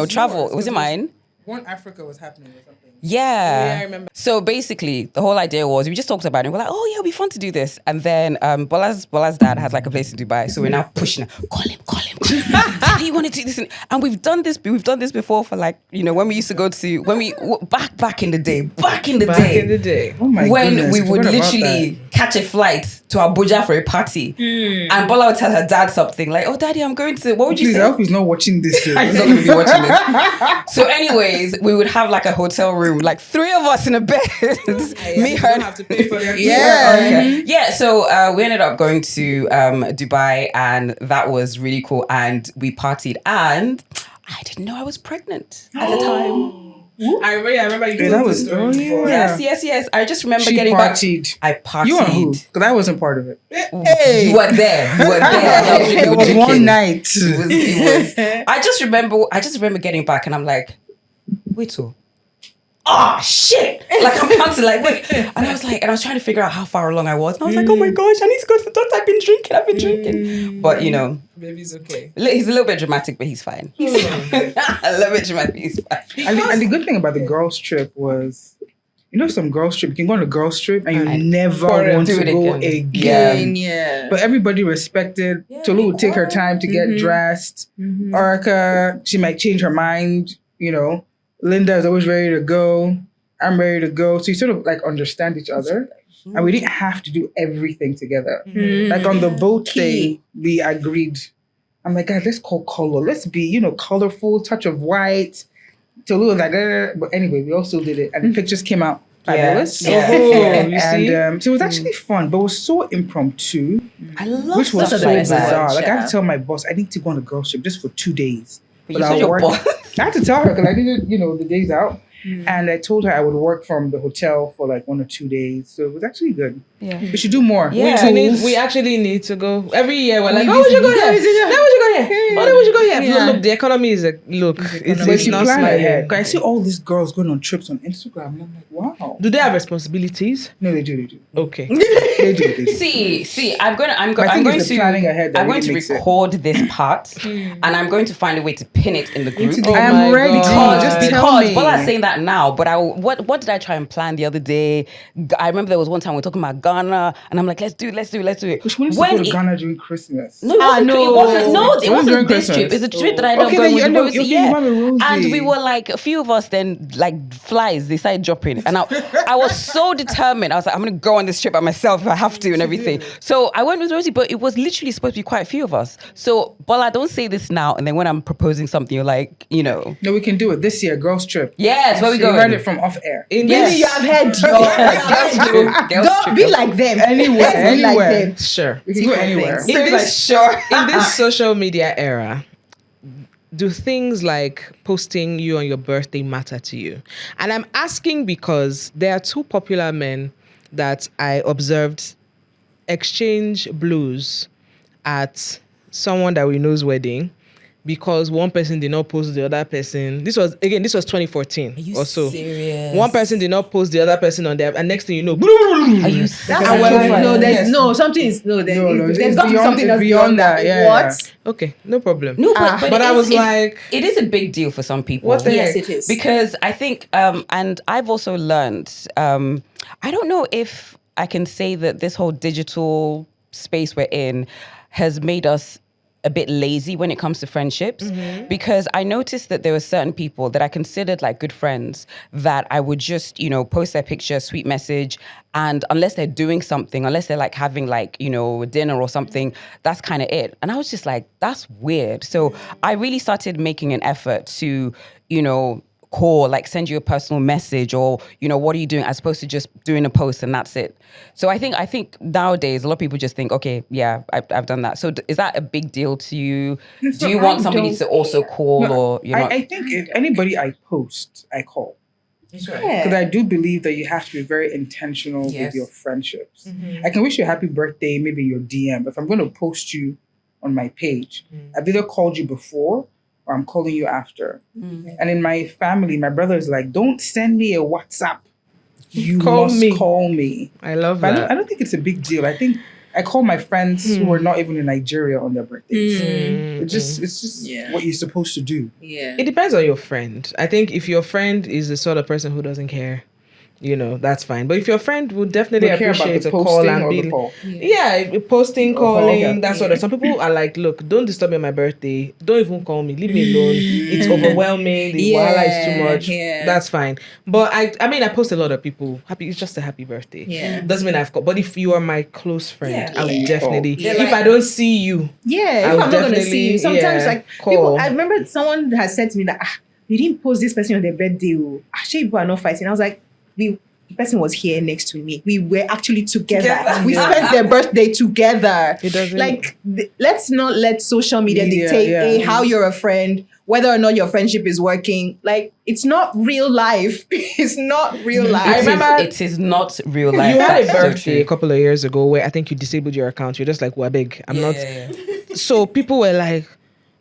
travel. Was it mine? One Africa was happening or something. Yeah. I remember. So basically, the whole idea was we just talked about it. We're like, oh yeah, it'll be fun to do this. And then Bola's dad has like a place in Dubai, so we're now pushing her. Call him. Daddy, you want to do this? And we've done this before for like, when we used to go to back in the day. Back in the day. Oh my when goodness, we would literally catch a flight to Abuja for a party, and Bola would tell her dad something like, "Oh, Daddy, I'm going to." What would you say? I hope he's not watching this. He's not going to be watching this. So, anyways, we would have like a hotel room, like 3 of us in a bed. Me, her, and have to pay for their yeah. So we ended up going to Dubai, and that was really cool. And we partied, and I didn't know I was pregnant at the time. I remember you that was earlier. Yes. I just remember she getting partied. back. I partied. You and who? Because I wasn't part of it. Hey, you were there. It was one night. It was. I just remember getting back, and I'm like, wait, so. Oh shit! Like I'm counting, like wait, and I was trying to figure out how far along I was. And I was like, oh my gosh, I need to go to the doctor. I've been drinking. But baby's okay. He's a little bit dramatic, but he's fine. A little bit dramatic, he's fine. And the good thing about the girls' trip was, some girls' trip, you can go on a girls' trip and you never want to go again. Yeah. But everybody respected. Tolu would take her time to get dressed. Arka, she might change her mind, Linda is always ready to go. I'm ready to go. So you sort of like understand each other. And we didn't have to do everything together. Like on the boat day, we agreed. I'm like, guys, let's call color. Let's be, colorful, touch of white. Tolu was like, but anyway, we also did it. And the pictures came out fabulous. Yeah. And so it was actually fun, but it was so impromptu. I love which was so like bizarre. Like I had to tell my boss, I need to go on a girls' trip just for 2 days. But I had to tell her because I needed, the days out. And I told her I would work from the hotel for like 1 or 2 days. So it was actually good. Yeah. We should do more. Yeah. We actually need to go. Every year we're like, we should go here. We should go here. Yeah. Look, the economy is it's not plan ahead. I see all these girls going on trips on Instagram and I'm like, wow. Do they have responsibilities? No, they do. Okay. They do. See, I'm going to record this part and I'm going to find a way to pin it in the group. I'm ready. Because Bola is saying that now, but what did I try and plan the other day? I remember there was one time we were talking about Ghana, and I'm like, let's do it. But she wanted to go to Ghana during Christmas. No, it wasn't this trip. It's a trip that I ended up going with Rosie. And we were like, a few of us then, like flies, they started dropping. And I was so determined. I was like, I'm going to go on this trip by myself if I have to and everything. So I went with Rosie, but it was literally supposed to be quite a few of us. So, Bola, don't say this now. And then when I'm proposing something, you're like, No, we can do it this year, girls' trip. Yes. Yes, where we You going? heard it from OffAir. Maybe you have heard Don't be like them. Anywhere, Let's be like anywhere. them. Sure. We can go anywhere. In this social media era, do things like posting you on your birthday matter to you? And I'm asking because there are two popular men that I observed exchange blues at someone that we know's wedding because one person did not post the other person. This was 2014 or so. Serious? One person did not post the other person on there, and next thing you know, Are you serious? There's got to be something else beyond that. What? okay, no problem. No, but I was like, it is a big deal for some people. What the Yes, heck? it is. Because I think, and I've also learned, I don't know if I can say that this whole digital space we're in has made us a bit lazy when it comes to friendships, because I noticed that there were certain people that I considered like good friends that I would just, post their picture, sweet message, and unless they're doing something, unless they're like having like, dinner or something, that's kind of it. And I was just like, that's weird. So I really started making an effort to, call, like send you a personal message or, what are you doing, as opposed to just doing a post and that's it. So I think nowadays a lot of people just think, okay, yeah, I've done that. So is that a big deal to you? So Do you want somebody to also call or you're not? I think if anybody I post, I call. Yeah. Because I do believe that you have to be very intentional with your friendships. I can wish you a happy birthday, maybe your DM. If I'm going to post you on my page, I've either called you before or I'm calling you after. And in my family, my brother is like, don't send me a WhatsApp. You must call me. I love But that. I don't think it's a big deal. I think I call my friends who are not even in Nigeria on their birthdays. It's just what you're supposed to do. Yeah. It depends on your friend. I think if your friend is the sort of person who doesn't care, that's fine. But if your friend would definitely Would care about appreciate the a call posting and or be the call? posting, calling, okay. that sort of. Some people are like, look, don't disturb me on my birthday. Don't even call me. Leave me alone. It's overwhelming. The wahala is too much. Yeah. That's fine. But I post a lot of people. It's just a happy birthday. Yeah. Doesn't mean I've called. But if you are my close friend, I will definitely. Yeah. If I don't see you, Yeah, I if would I'm not going to see you. definitely, Sometimes, call. people, I remember someone has said to me that, you didn't post this person on their birthday. Actually, people are not fighting. I was like, the person was here next to me. We were actually together. We spent their birthday together. It doesn't. Let's not let social media dictate how you're a friend, whether or not your friendship is working. Like, it's not real life. It's not real life. I remember it is not real life. you had a That's so birthday true. a couple of years ago where I think you disabled your account. You're just like, well, big. I'm not. So people were like,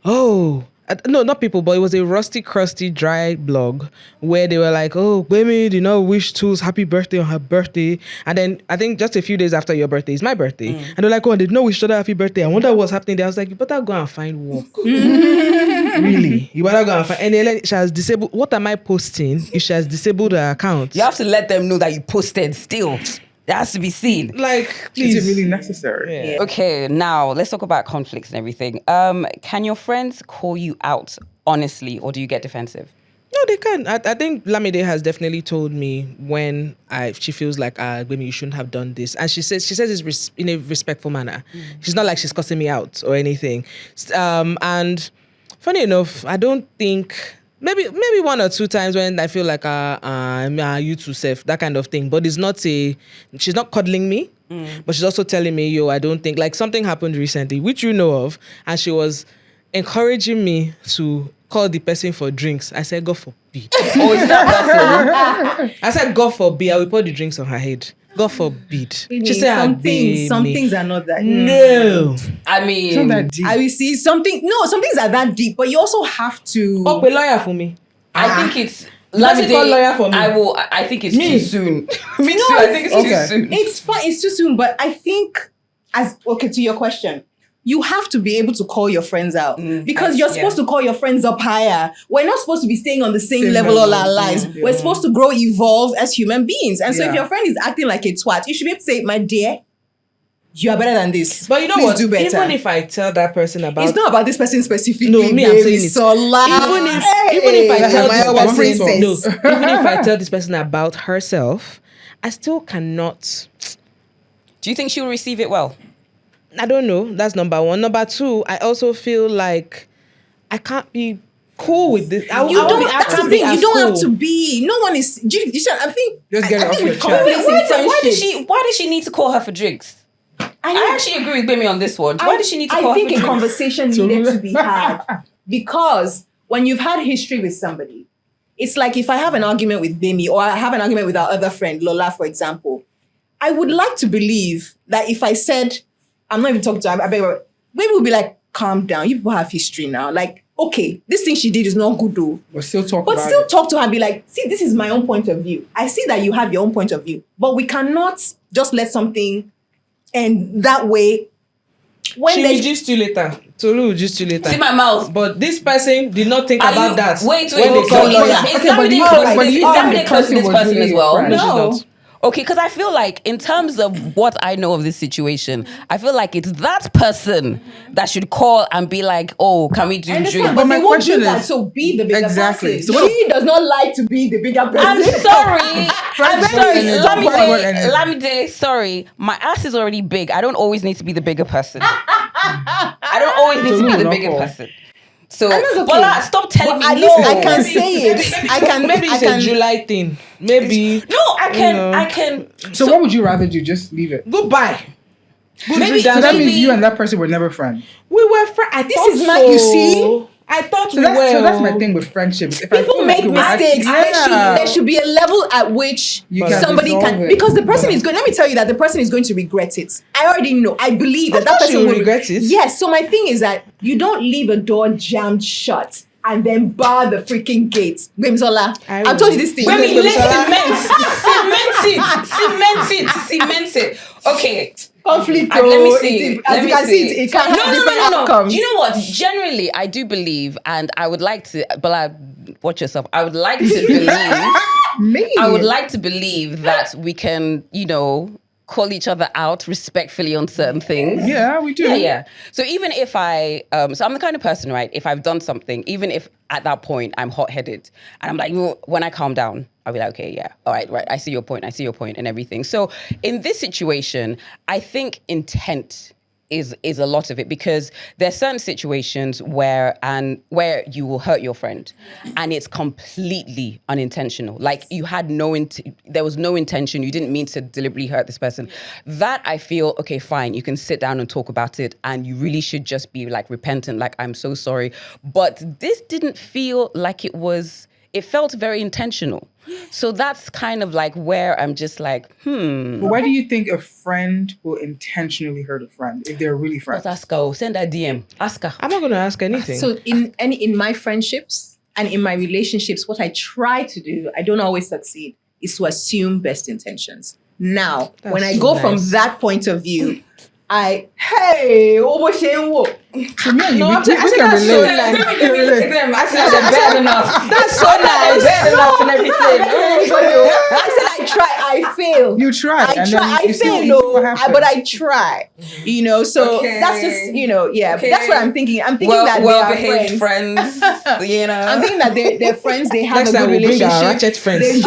oh. No, not people, but it was a rusty, crusty, dry blog where they were like, oh, Gbemi did not wish Toolz happy birthday on her birthday. And then I think just a few days after your birthday is my birthday. And they're like, oh, they did not wish each other happy birthday. I wonder what's happening there. I was like, you better go and find work. Really? You better go and find. And then she has disabled. What am I posting if she has disabled her account? You have to let them know that you posted still. It has to be seen. Like, Is it please. really necessary? Yeah. Okay, now let's talk about conflicts and everything. Can your friends call you out honestly, or do you get defensive? No, they can. I think Lamide has definitely told me when she feels like, Gbemi, you shouldn't have done this. And she says it's in a respectful manner. She's not like she's cussing me out or anything. And funny enough, I don't think... Maybe one or two times when I feel like you too safe, that kind of thing. But it's not she's not cuddling me, but she's also telling me, yo, I don't think, like something happened recently, which you know of, and she was encouraging me to call the person for drinks. I said, God forbid. Oh, is that person? I said, God forbid, I will pour the drinks on her head. God forbid. She said, some things are not that. No. I mean, It's not that deep. I will see something. No, some things are that deep, but you also have to. Oh, a lawyer for me. I think it's... Doesn't call lawyer for me. I think it's too soon. Me too. I think it's Okay. too soon. It's fine. It's too soon, but I think to your question, you have to be able to call your friends out because you're supposed to call your friends up higher. We're not supposed to be staying on the same level all our lives. We're supposed to grow, evolve as human beings. And so if your friend is acting like a twat, you should be able to say, my dear, you are better than this. But you know Please what? do better. Even if I tell that person about... It's not about this person specifically. No, me, I'm baby. saying it. So loud. Even if I tell Our this person... No, princess. even if I tell this person about herself, I still cannot... Do you think she'll receive it well? I don't know. That's number one. Number two, I also feel like I can't be cool with this. You don't have to be. No one is. I think. Just get it off your chest. Why does she need to call her for drinks? I actually agree with Gbemi on this one. Why does she need to call her for drinks? I think a conversation needed to be had because when you've had history with somebody, it's like if I have an argument with Gbemi or I have an argument with our other friend Lola, for example, I would like to believe that if I said I'm not even talking to her, Gbemi would be like, calm down. You people have history now. Like, okay, this thing she did is not good though. But still talk to her and be like, see, this is my own point of view. I see that you have your own point of view, but we cannot just let something end that way. When she will just you later. Tolu will just you later. See my mouth. But this person did not think about that. Wait. Is Lamide close to this person as well? No. Okay, because I feel like in terms of what I know of this situation, I feel like it's that person that should call and be like, oh, can we do drinks? But my question is, so be the bigger person. So she does not like to be the bigger person. I'm sorry. Lamide, sorry. My ass is already big. I don't always need to be the bigger person. I don't always need to be the bigger person. So, Bola, stop telling me. At least I can say it. Maybe it's a July thing. Maybe. No, I can. So what would you rather do? Just leave it. Goodbye. Maybe. So that means you and that person were never friends. We were friends. You see? I thought so that's my thing with friendships. If people make mistakes, there should be a level at which somebody can, because the person is going. Let me tell you that the person is going to regret it. I already know. I believe that person will regret it. Yes. So my thing is that you don't leave a door jammed shut and then bar the freaking gate. Gbemi, I told you this thing. Gbemi, cement it. Okay. Conflict. Let me see. As you can see, it can have different outcomes. Do you know what? Generally, I do believe, and I would like to, but watch yourself. I would like to believe. Me. I would like to believe that we can, call each other out respectfully on certain things. Yeah, we do. Yeah. So even if so I'm the kind of person, right? If I've done something, even if at that point I'm hot-headed, and I'm like, when I calm down, I'll be like, okay, yeah, all right, I see your point, and everything. So in this situation, I think intent is a lot of it, because there's certain situations where you will hurt your friend and it's completely unintentional. Like you had there was no intention. You didn't mean to deliberately hurt this person. That I feel, okay, fine. You can sit down and talk about it, and you really should just be like repentant, like I'm so sorry. But this didn't feel like it felt very intentional. So that's kind of like where I'm just like, But why do you think a friend will intentionally hurt a friend if they're really friends? Let's ask her. Send her DM. Ask her. I'm not going to ask anything. So in my friendships and in my relationships, what I try to do, I don't always succeed, is to assume best intentions. Now, when I go from that point of view, To me, we can relate. I said they're bad enough. That's so nice. Bad enough and everything. I said I try, I fail. You try. I fail, but I try. So that's just, that's what I'm thinking. I'm thinking that they are well-behaved friends. I'm thinking that they're friends, they have a good relationship. They've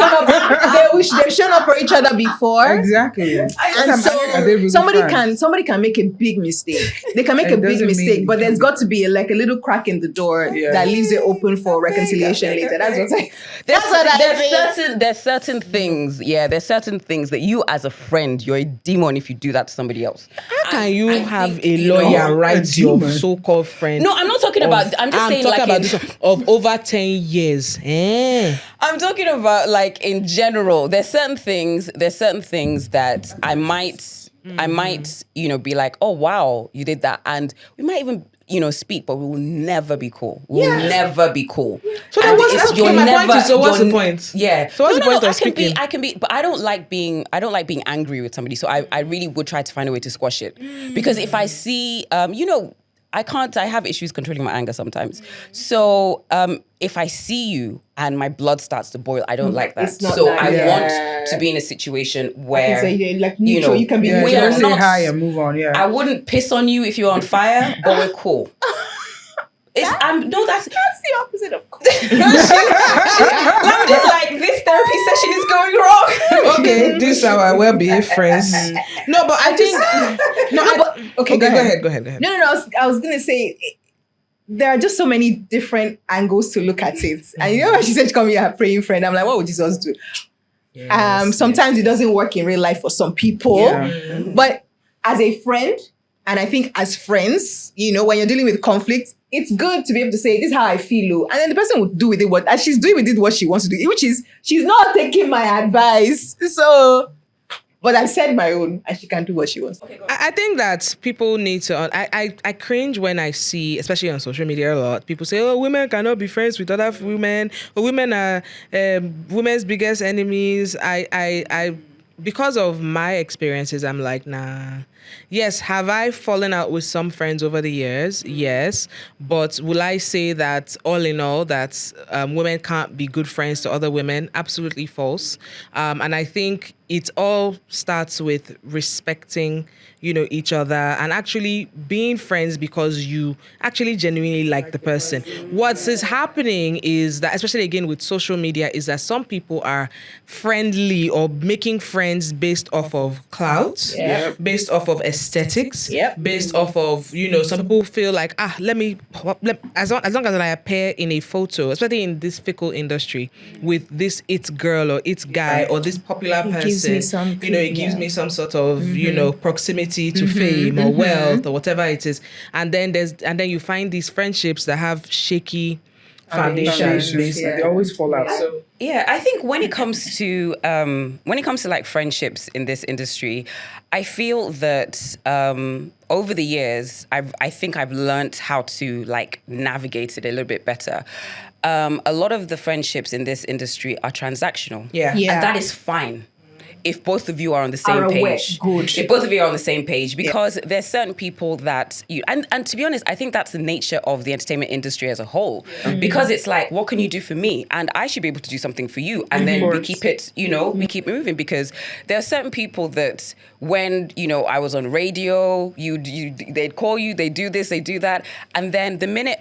shown up for each other before. Exactly. And so somebody can make a big mistake. They can make a big mistake, but there's got to be a little crack in the door that leaves it open for reconciliation later. That's what there's certain things. Yeah, there's certain things that you as a friend, you're a demon if you do that to somebody else. How can you have a lawyer write your so-called friend? No, I'm not talking about. I'm just saying talking about this of over 10 years. I'm talking about like in general. There's certain things that I might, be like, oh wow, you did that, and we might even, speak, but we will never be cool. We will never be cool. So then what's the point? Yeah. So what's the point of speaking? I can be, but I don't like being angry with somebody. So I really would try to find a way to squash it, because if I see, I have issues controlling my anger sometimes. So if I see you and my blood starts to boil, I don't like that. So nice. I want to be in a situation where neutral, you can be we are not, say hi and move on. Yeah, I wouldn't piss on you if you're on fire, but we're cool. That's the opposite of cool. I'm just like, this therapy session is going wrong. Okay, these are our well-behaved friends. No, but I think okay, go ahead. No. I was gonna say there are just so many different angles to look at it. And you know when she said, come here, a praying friend, I'm like, what would Jesus do? Sometimes it doesn't work in real life for some people. But as a friend, and I think as friends, you know, when you're dealing with conflict, it's good to be able to say, this is how I feel. And then the person would do with it as she's doing with it what she wants to do, which is she's not taking my advice. So, but I've said my own, and she can do what she wants. Okay, I think that people need to. I cringe when I see, especially on social media, a lot people say, "Oh, women cannot be friends with other women. Or women are women's biggest enemies." I because of my experiences, I'm like, nah. Yes, have I fallen out with some friends over the years? Yes. But will I say that all in all that women can't be good friends to other women? Absolutely false. And I think it all starts with respecting, you know, each other and actually being friends because you actually genuinely like the person. What is happening is that, especially again with social media, is that some people are friendly or making friends based off of clout, based off of aesthetics, based off of, you know, some people feel like, as long as I appear in a photo, especially in this fickle industry, with this it girl or it guy or this popular person, you know, it gives me some sort of, you know, proximity to fame or wealth or whatever it is. And then you find these friendships that have shaky foundations. They always fall out. So yeah, I think when it comes to like friendships in this industry, I feel that over the years, I think I've learned how to like navigate it a little bit better. A lot of the friendships in this industry are transactional. Yeah. And that is fine. If both of you are on the same page. If both of you are on the same page, because there's certain people that you, and to be honest, I think that's the nature of the entertainment industry as a whole, because it's like, what can you do for me? And I should be able to do something for you. And then we keep it, you know, we keep moving, because there are certain people that when, you know, I was on radio, they'd call you, they do this, they do that. And then the minute,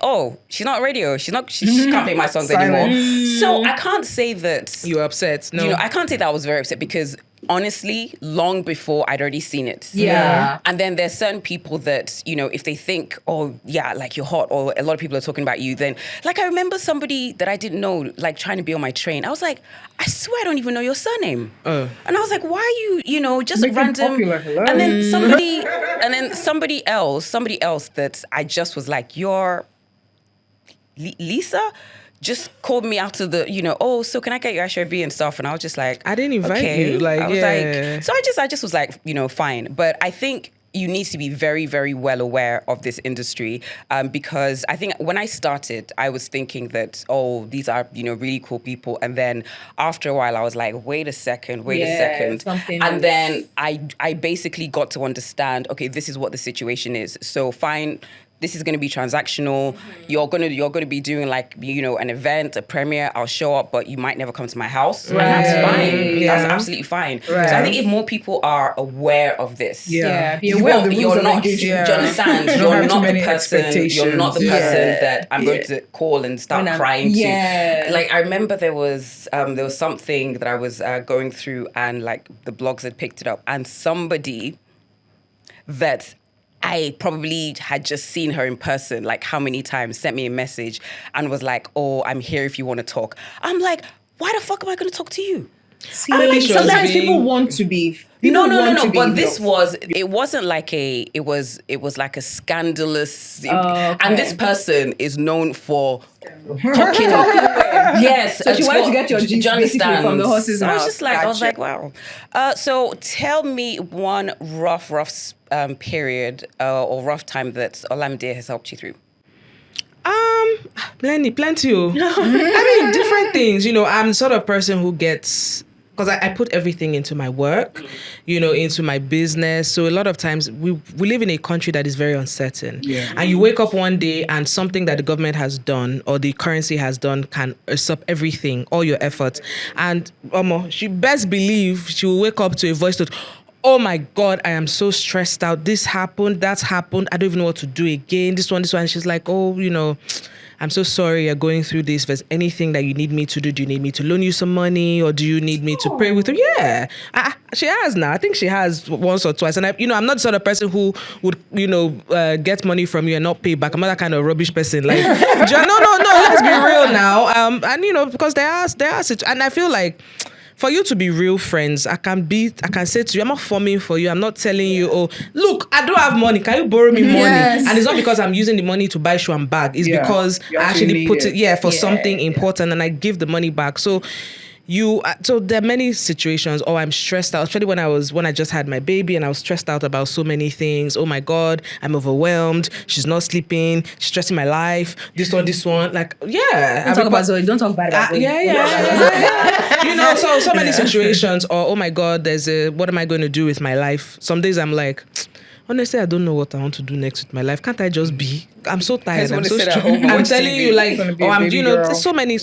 she's not on radio, she can't play my songs anymore. So I can't say that. You're upset. No. You know, I can't say that I was very upset, because honestly, long before I'd already seen it. Yeah. And then there's certain people that, you know, if they think, like you're hot, or a lot of people are talking about you, then, like, I remember somebody that I didn't know, like, trying to be on my train. I was like, I swear I don't even know your surname. And I was like, why are you, you know, just random. And then somebody else that I just was like, you're Lisa? Just called me out to the, you know, so can I get your HRB and stuff? And I was just like, I didn't invite you. Like, I was like, so I just was like, you know, fine. But I think you need to be very, very well aware of this industry, because I think when I started, I was thinking that, these are, you know, really cool people. And then after a while, I was like, wait a second. And then I basically got to understand, okay, this is what the situation is. So fine. This is going to be transactional. You're going to be doing, like, you know, an event, a premiere. I'll show up, but you might never come to my house. Right. And that's fine. Yeah. That's absolutely fine. Right. So I think if more people are aware of this, be aware of the rules of engagement. Do you understand? You're not the person. You're not the person that I'm going to call and start crying to. Like, I remember there was something that I was going through, and like the blogs had picked it up, and somebody that I probably had just seen her in person, like how many times, sent me a message and was like, I'm here if you want to talk. I'm like, why the fuck am I going to talk to you? See, sometimes people want to be. No. But it wasn't like it was like a scandalous. And this person is known for talking. Yes. So she wanted to get your gist basically from the horse's mouth. I was like, wow. So tell me one rough period or rough time that Olamide has helped you through. Plenty. I mean, different things. You know, I'm the sort of person who gets, because I put everything into my work, you know, into my business. So a lot of times we live in a country that is very uncertain. Yeah. And you wake up one day and something that the government has done or the currency has done can usurp everything, all your efforts. And she best believe she will wake up to a voice note. Oh my God, I am so stressed out. This happened, that's happened. I don't even know what to do again. This one. She's like, you know, I'm so sorry you're going through this. If there's anything that you need me to do, do you need me to loan you some money, or do you need me to pray with you? Yeah, she has now. I think she has once or twice. And I'm not the sort of person who would, get money from you and not pay back. I'm not that kind of rubbish person. Like, no. Let's be real now. And because there are and I feel like, for you to be real friends, I can say to you, I'm not forming for you. I'm not telling you, oh, look, I don't have money. Can you borrow me money? Yes. And it's not because I'm using the money to buy shoe and bag. It's because I actually put it for something important, and I give the money back. So there are many situations, I'm stressed out, especially when I just had my baby and I was stressed out about so many things. Oh my God, I'm overwhelmed. She's not sleeping. She's stressing my life. This one. Like, yeah. Don't talk about Zoe. Don't talk bad about Zoe. Yeah. So many situations. Or, oh my God, what am I going to do with my life? Some days I'm like, honestly, I don't know what I want to do next with my life. Can't I just be? I'm so tired. I'm so stressed. I'm telling you, like, there's so many.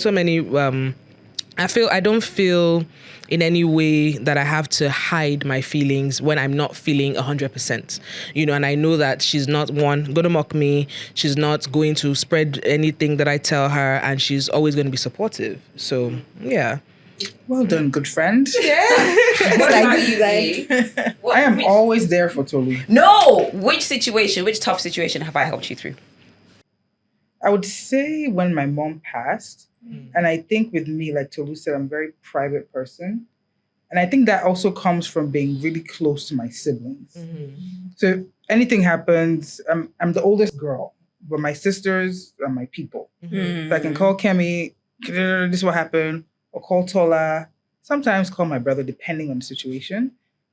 I don't feel in any way that I have to hide my feelings when I'm not feeling 100%, and I know that she's not going to mock me. She's not going to spread anything that I tell her, and she's always going to be supportive. So, yeah. Well done, good friend. Yeah. I am always there for Tolu. No! Which tough situation have I helped you through? I would say when my mom passed, and I think with me, like Tolu said, I'm a very private person. And I think that also comes from being really close to my siblings. Mm-hmm. So anything happens, I'm the oldest girl, but my sisters are my people. Mm-hmm. So I can call Kemi, this is what happened, or call Tola, sometimes call my brother, depending on the situation.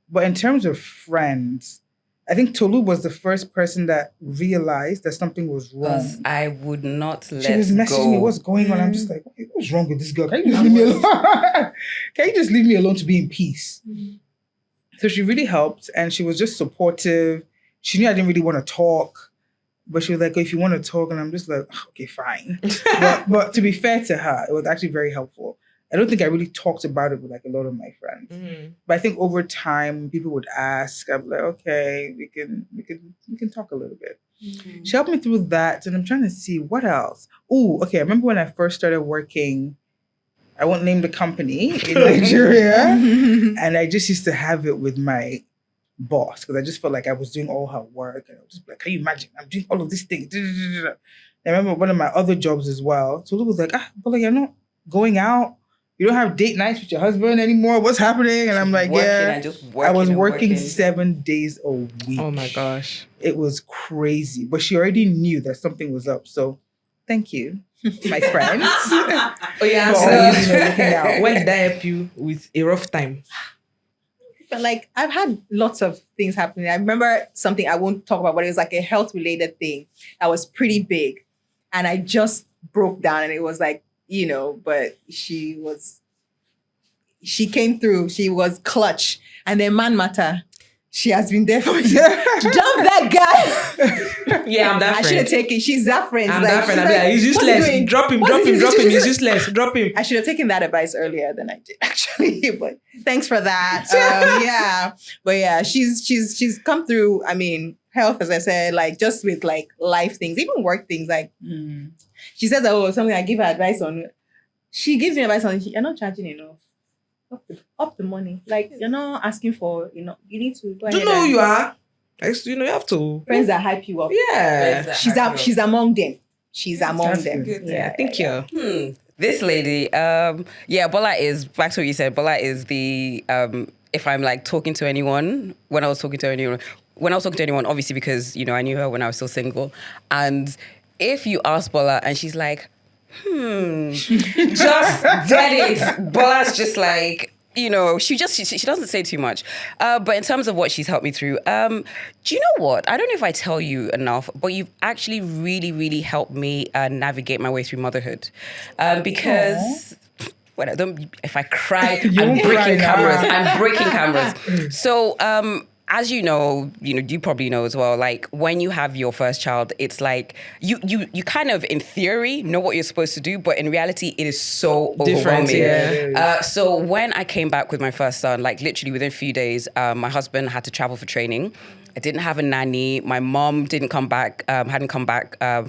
But in terms of friends, I think Tolu was the first person that realized that something was wrong. I would not let go. She was messaging me, what's going on? I'm just like, what's wrong with this girl? Can you just leave me alone? Can you just leave me alone to be in peace? Mm-hmm. So she really helped, and she was just supportive. She knew I didn't really want to talk, but she was like, if you want to talk, and I'm just like, okay, fine. but to be fair to her, it was actually very helpful. I don't think I really talked about it with like a lot of my friends. Mm-hmm. But I think over time, people would ask, I'm like, okay, we can talk a little bit. Mm-hmm. She helped me through that. And I'm trying to see what else. Oh, okay. I remember when I first started working, I won't name the company in Nigeria. And I just used to have it with my boss because I just felt like I was doing all her work. And I was just like, can you imagine? I'm doing all of these things. I remember one of my other jobs as well. So it was like, Bola, you're not going out. You don't have date nights with your husband anymore. What's happening? And I'm like, I was working 7 days a week. Oh my gosh. It was crazy. But she already knew that something was up. So thank you, my friends. So when did I help you with a rough time? But like, I've had lots of things happening. I remember something I won't talk about, but it was like a health-related thing that was pretty big. And I just broke down, and it was like, but she came through. She was clutch. And then man matter, she has been there for me. Dump that guy. Yeah, I'm that friend. I should have taken, she's that friend. I'm that friend. Like, he's useless. Drop him. He's useless. Drop him. I should have taken that advice earlier than I did, actually. But thanks for that. But yeah, she's come through. I mean, health, as I said, like just with like life things, even work things, like she says, something I give her advice on. She gives me advice on, you're not charging enough. Up the money. Like, you're not asking for, you need to go ahead. You know who you are. You have to. Friends that hype you up. Yeah. She's among them. She's among them. Good. Yeah, thank you. This lady, Bola is, back to what you said, Bola is the, if I'm like talking to anyone, when I was talking to anyone, obviously because, I knew her when I was still single. And if you ask Bola and she's like, just get it. Bola's just like, she doesn't say too much. But in terms of what she's helped me through, do you know what? I don't know if I tell you enough, but you've actually really, really helped me navigate my way through motherhood. Because... if I cry, I'm breaking cameras. So, as you know, you probably know as well, like when you have your first child, it's like you kind of in theory know what you're supposed to do, but in reality it is so overwhelming. So when I came back with my first son, like literally within a few days, my husband had to travel for training. I didn't have a nanny. My mom hadn't come back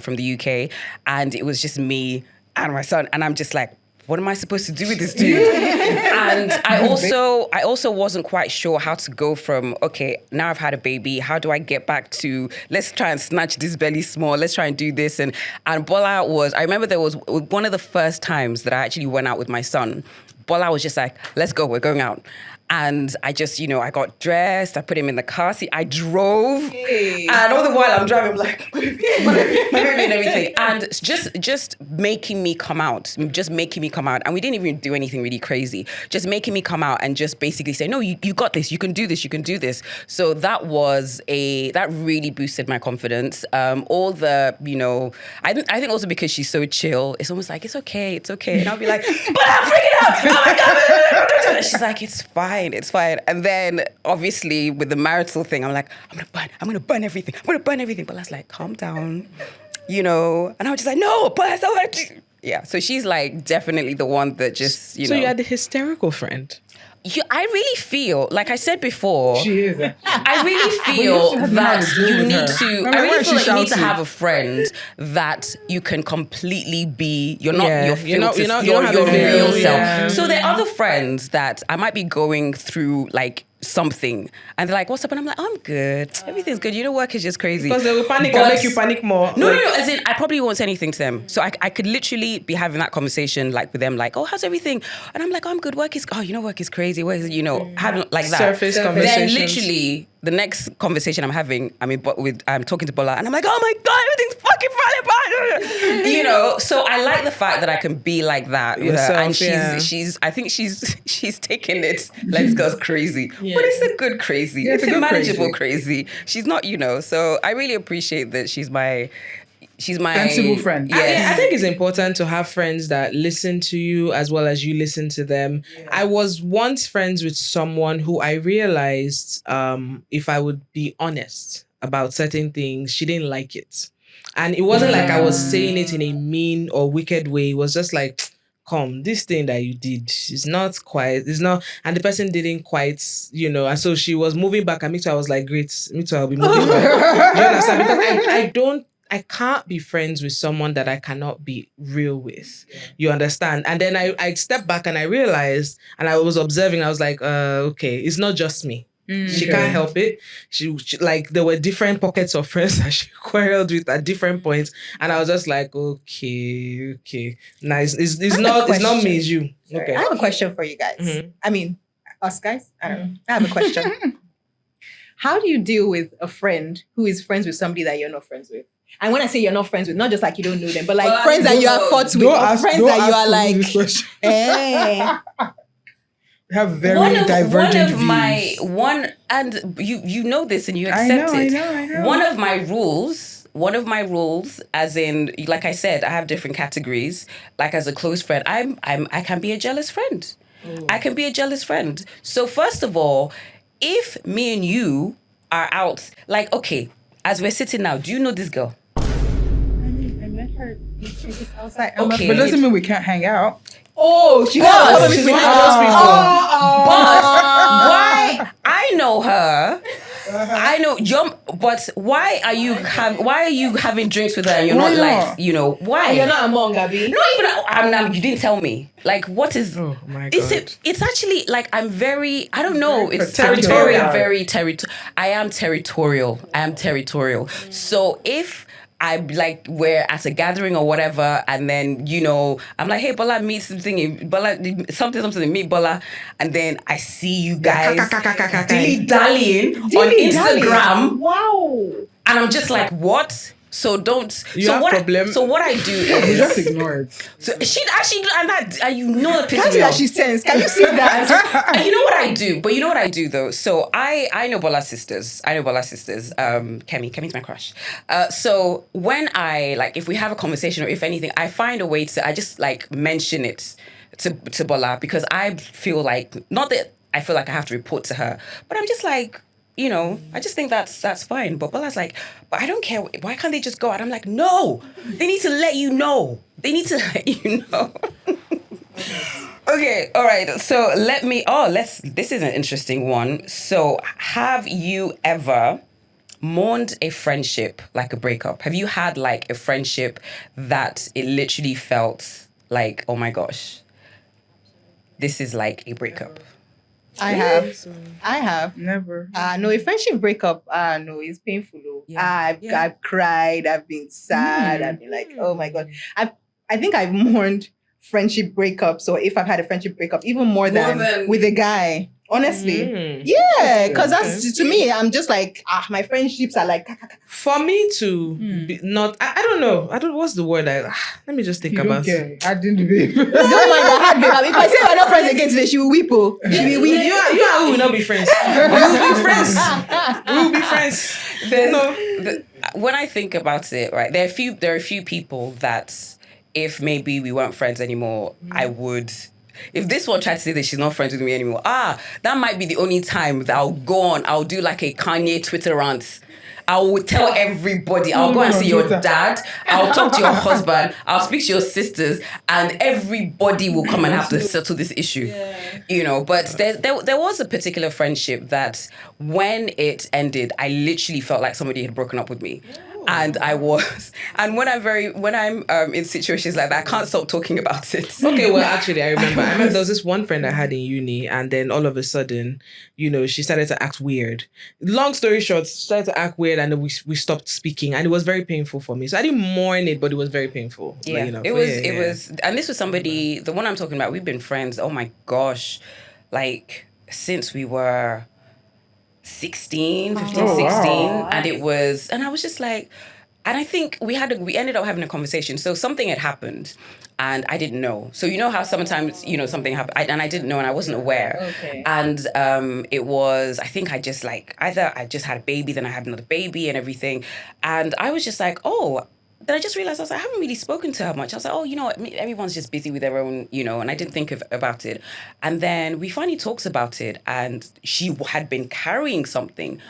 from the UK, and it was just me and my son. And I'm just like, what am I supposed to do with this dude? And I also wasn't quite sure how to go from, okay, now I've had a baby. How do I get back to, let's try and snatch this belly small. Let's try and do this. And Bola I remember there was one of the first times that I actually went out with my son. Bola was just like, let's go, we're going out. And I just, I got dressed, I put him in the car seat, I drove, and all the while I'm driving, I'm like, my baby and everything. And just making me come out. And we didn't even do anything really crazy. Just making me come out and just basically say, no, you got this, you can do this, you can do this. So that really boosted my confidence. All the, I think also because she's so chill, it's almost like, it's okay. And I'll be like, but I'm freaking out, oh my God. She's like, it's fine. And then obviously with the marital thing, I'm like, I'm gonna burn everything. But I was like, calm down, And I was just like, no, but so yeah. So she's like definitely the one that just, So you are the hysterical friend. I really feel, like I said before, She is. I really feel that you need to have a friend that you can completely be. You're not your real self. So there are other friends that I might be going through like something, and they're like, "What's up?" And I'm like, "I'm good. Everything's good. Work is just crazy." Because they will panic and make you panic more. No. As in, I probably won't say anything to them. So I could literally be having that conversation like with them, like, "Oh, how's everything?" And I'm like, "Oh, I'm good. Work is crazy. Having like that." Surface conversations. Then literally the next conversation I'm having, I'm talking to Bola, and I'm like, "Oh my God, everything's fucking falling apart." So I like the fact that I can be like that with her, and I think she's taking it like this girl's crazy, but it's a good crazy. Yeah, it's a manageable crazy. She's not, so I really appreciate that she's my sensible friend. Yes. I think it's important to have friends that listen to you as well as you listen to them. Yeah. I was once friends with someone who I realized, if I would be honest about certain things, she didn't like it. And it wasn't like I was saying it in a mean or wicked way. It was just like, come, this thing that you did is not, and the person didn't quite, and so she was moving back, and me too, I was like, great, me too, I'll be moving back. You understand? Because I can't be friends with someone that I cannot be real with. Yeah. You understand? And then I stepped back and I realized, and I was observing, I was like, okay, it's not just me. She can't help it. She like, there were different pockets of friends that she quarreled with at different points, and I was just like, okay, nice. It's not me, it's you. Okay. I have a question for you guys. Mm-hmm. I mean, us guys. I don't know. I have a question. How do you deal with a friend who is friends with somebody that you're not friends with? And when I say you're not friends with, not just like you don't know them, but like friends that you have fought with, or friends that you are like, hey. Have very divergent views. And you know this and you accept it. I know. One of my rules, as in, like I said, I have different categories. Like as a close friend, I can be a jealous friend. Ooh. I can be a jealous friend. So first of all, if me and you are out, like, okay, as we're sitting now, do you know this girl? I met her outside. Okay. But doesn't mean we can't hang out. Oh, she's one of those people. But why? I know her. I know but why are you having drinks with her and you're not like, why? And you're not among Gabi. Not even you didn't tell me. Like, what is? Oh my God. It's actually like I'm very. I don't know. It's territorial. I am territorial. So if I'm like, we're at a gathering or whatever, and then, I'm like, hey, Bola, meet something, meet Bola, and then I see you guys dilly-dallying on Instagram. Wow. And I'm just like, what? So don't. Problem. So what I do is you just ignore it. So she actually, and that the pissing That's me that off. she's tense. Can you see that? And you know what I do? But you know what I do though? So I know Bola's sisters. Kemi's my crush. So when if we have a conversation or if anything, I find a way I just like mention it to Bola, because I feel like, not that I feel like I have to report to her, but I'm just like, I just think that's fine. But Bola's like, but I don't care. Why can't they just go out? I'm like, no, they need to let you know. Okay, all right. So this is an interesting one. So have you ever mourned a friendship like a breakup? Have you had like a friendship that it literally felt like, oh my gosh, this is like a breakup? I have. Never. No, a friendship breakup, no, it's painful. Though. I've cried, I've been sad, I've been like, oh my God. I think I've mourned friendship breakups, or if I've had a friendship breakup, even more than with a guy. Honestly, yeah, because that's to me. I'm just like, my friendships are like. For me to be not, I don't know. What's the word? Let me just think about it. I didn't babe. Don't mind the hard babe. If I say we're not friends again today, she will weep. She will weep. You and we will not be friends. We'll be friends. We'll be friends. When I think about it, right, there are a few people that if maybe we weren't friends anymore, I would. If this one tried to say that she's not friends with me anymore, that might be the only time that I'll do like a Kanye Twitter rant. I will tell everybody. I'll go and see your dad. I'll talk to your husband. I'll speak to your sisters, and everybody will come and have to settle this issue. Yeah. But there was a particular friendship that when it ended, I literally felt like somebody had broken up with me. And when I'm in situations like that, I can't stop talking about it. Okay, well, actually, I remember there was this one friend I had in uni, and then all of a sudden, she started to act weird. Long story short, she started to act weird, and then we stopped speaking, and it was very painful for me. So I didn't mourn it, but it was very painful. Yeah, it was, and this was somebody. The one I'm talking about, we've been friends. Oh my gosh, like since we were 15, 16, wow. And I was just like, and I think we ended up having a conversation. So something had happened and I didn't know. So how sometimes, something happened and I didn't know and I wasn't aware. Okay. And it was, I think I just either I just had a baby, then I had another baby and everything. And I was just like, then I just realized, I haven't really spoken to her much. I was like, everyone's just busy with their own, and I didn't think about it. And then we finally talked about it and she had been carrying something.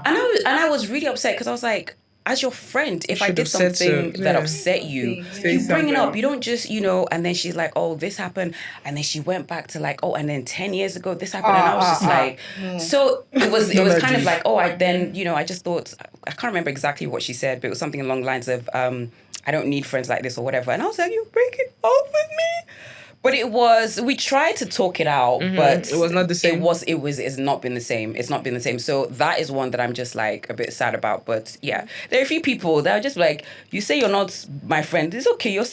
And I was really upset because I was like, as your friend, if I did something that upset you, you bring it up. You don't just, and then she's like, oh, this happened. And then she went back to like, and then 10 years ago, this happened. And I was just like, so it was kind of like, I just thought, I can't remember exactly what she said, but it was something along the lines of, I don't need friends like this or whatever. And I was like, you break it off with me? But we tried to talk it out, but it was not the same. It's not been the same. It's not been the same. So that is one that I'm just like a bit sad about. But yeah, there are a few people that are just like, you say you're not my friend. It's okay. No,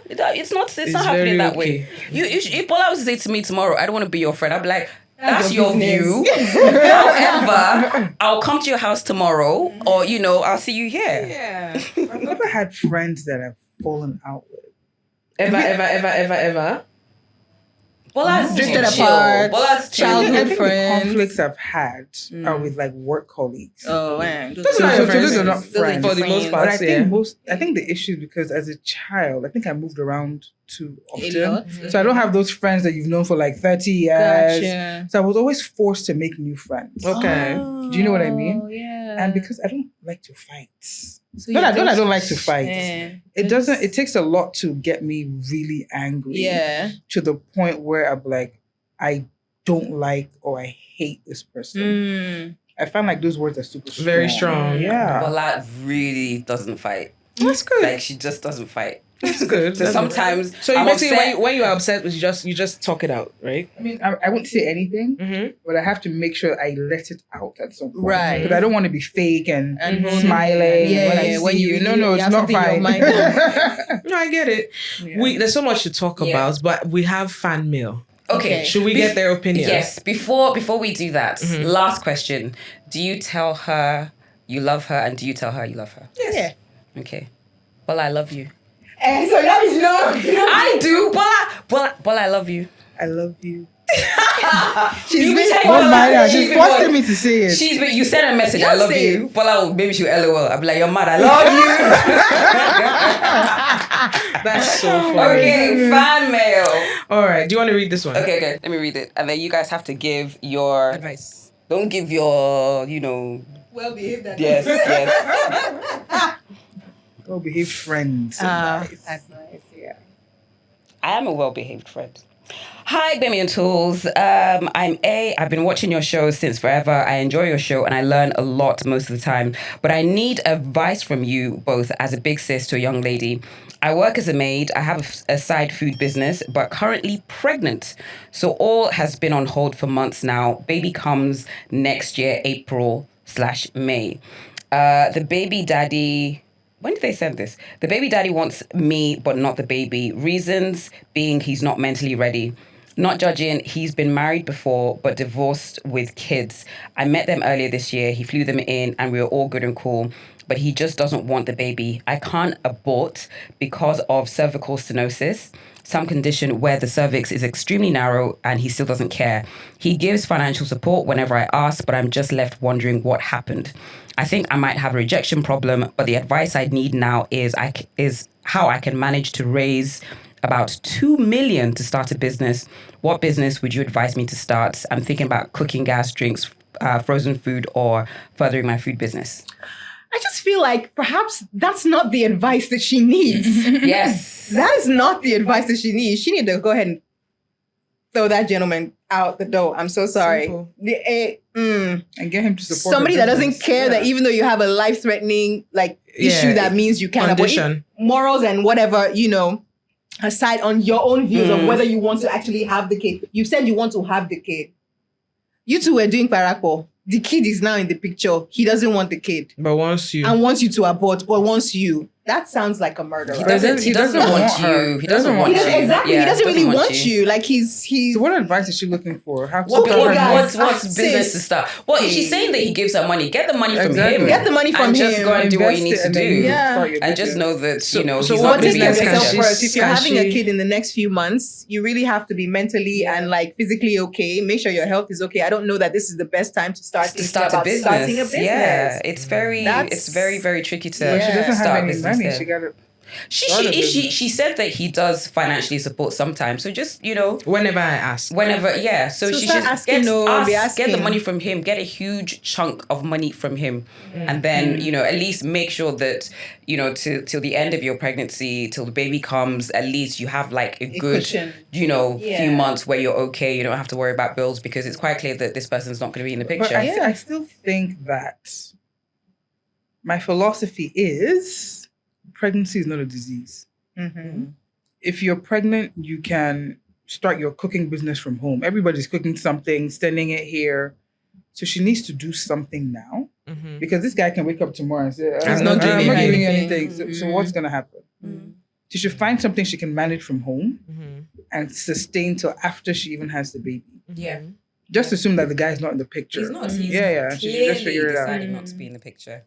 it's not. It's not happening that way. If Bola was to say to me tomorrow, I don't want to be your friend, I'd be like, that's your view. However, I'll come to your house tomorrow, or I'll see you here. Yeah. I've never had friends that I've fallen out with. Ever? Bola's drifted apart. Bola's childhood friends. The conflicts I've had are with like work colleagues. Oh man, those are not friends for the most part. But I think the issue is because as a child, I think I moved around too often. So I don't have those friends that you've known for like 30 years. Gotcha. So I was always forced to make new friends. Okay. Do you know what I mean? Yeah. And because I don't like to fight. I don't like to fight. It takes a lot to get me really angry. Yeah. To the point where I'm like, I don't like or I hate this person. I find like those words are super strong. Very strong. Yeah. Bola really doesn't fight. That's good. Like she just doesn't fight. That's good. So sometimes so you basically when you're upset, you just talk it out, right? I mean, I wouldn't say anything, but I have to make sure I let it out at some point. Right. Because I don't want to be fake and smiling. When it's not fine. No, I get it. Yeah. There's so much to talk about, but we have fan mail. Okay. Should we get their opinion? Yes. Before we do that, last question. Do you tell her you love her and do you tell her you love her? Yes. Yeah. Okay. Well, I love you. And so that is love. I do. Bola, I love you. I love you. She's forcing me to say it. You sent a message, I love you. Bola, maybe she'll LOL. I'll be like, you're mad, I love you. That's so funny. Okay, fan mail. All right, do you want to read this one? Okay, let me read it. And then you guys have to give your... advice. Don't give your, well-behaved advice. Yes. Well-behaved friends. Advice, yeah. I am a well-behaved friend. Hi, Gbemi Toolz. I'm A. I've been watching your show since forever. I enjoy your show and I learn a lot most of the time. But I need advice from you both as a big sis to a young lady. I work as a maid. I have a side food business, but currently pregnant. So all has been on hold for months now. Baby comes next year, April/May. The baby daddy. When did they send this? The baby daddy wants me, but not the baby. Reasons being he's not mentally ready. Not judging, he's been married before, but divorced with kids. I met them earlier this year. He flew them in and we were all good and cool, but he just doesn't want the baby. I can't abort because of cervical stenosis, some condition where the cervix is extremely narrow and he still doesn't care. He gives financial support whenever I ask, but I'm just left wondering what happened. I think I might have a rejection problem, but the advice I need now is how I can manage to raise about 2 million to start a business. What business would you advise me to start? I'm thinking about cooking gas, drinks, frozen food, or furthering my food business. I just feel like perhaps that's not the advice that she needs. Yes. That is not the advice that she needs. She needs to go ahead and throw that gentleman out the door. I'm so sorry. And get him to support somebody her that business. doesn't care that even though you have a life-threatening issue, that means you can't condition. Morals and whatever, aside on your own views of whether you want to actually have the kid. You said you want to have the kid. You two were doing parako. The kid is now in the picture. He doesn't want the kid. But once you... And wants you to abort, but wants you. That sounds like a murderer. He doesn't want you. He doesn't want you. Exactly. Yeah, he doesn't really want you. Like he's So what advice is she looking for? How to What's business to start? Well, if she's saying that he gives her money, get the money from him. Get the money from and him. just go and do what you need to do. And just know that, So he's what not going to be business a can picture. she- first. If you're can having a she- kid in the next few months, you really have to be mentally and physically okay. Make sure your health is okay. I don't know that this is the best time to start To start a business. starting a business. Yeah, it's very, very tricky to But she doesn't start have a any business money. there. She got it. She said that he does financially support sometimes. So just, Whenever I ask. whenever, yeah. So she start should asking, get the money from him, get a huge chunk of money from him. And then, at least make sure that, till the end of your pregnancy, till the baby comes, at least you have a good, cushion. few months where you're okay. You don't have to worry about bills because it's quite clear that this person's not going to be in the But picture. I still think that my philosophy is pregnancy is not a disease. Mm-hmm. If you're pregnant, you can start your cooking business from home. Everybody's cooking something, sending it here. So she needs to do something now because this guy can wake up tomorrow and say, I'm not I'm not giving giving you anything. So what's going to happen? She should find something she can manage from home and sustain till after she even has the baby. Yeah. Just assume that the guy's not in the picture. He's not. He's She should just figure it out. decided not to be in the picture.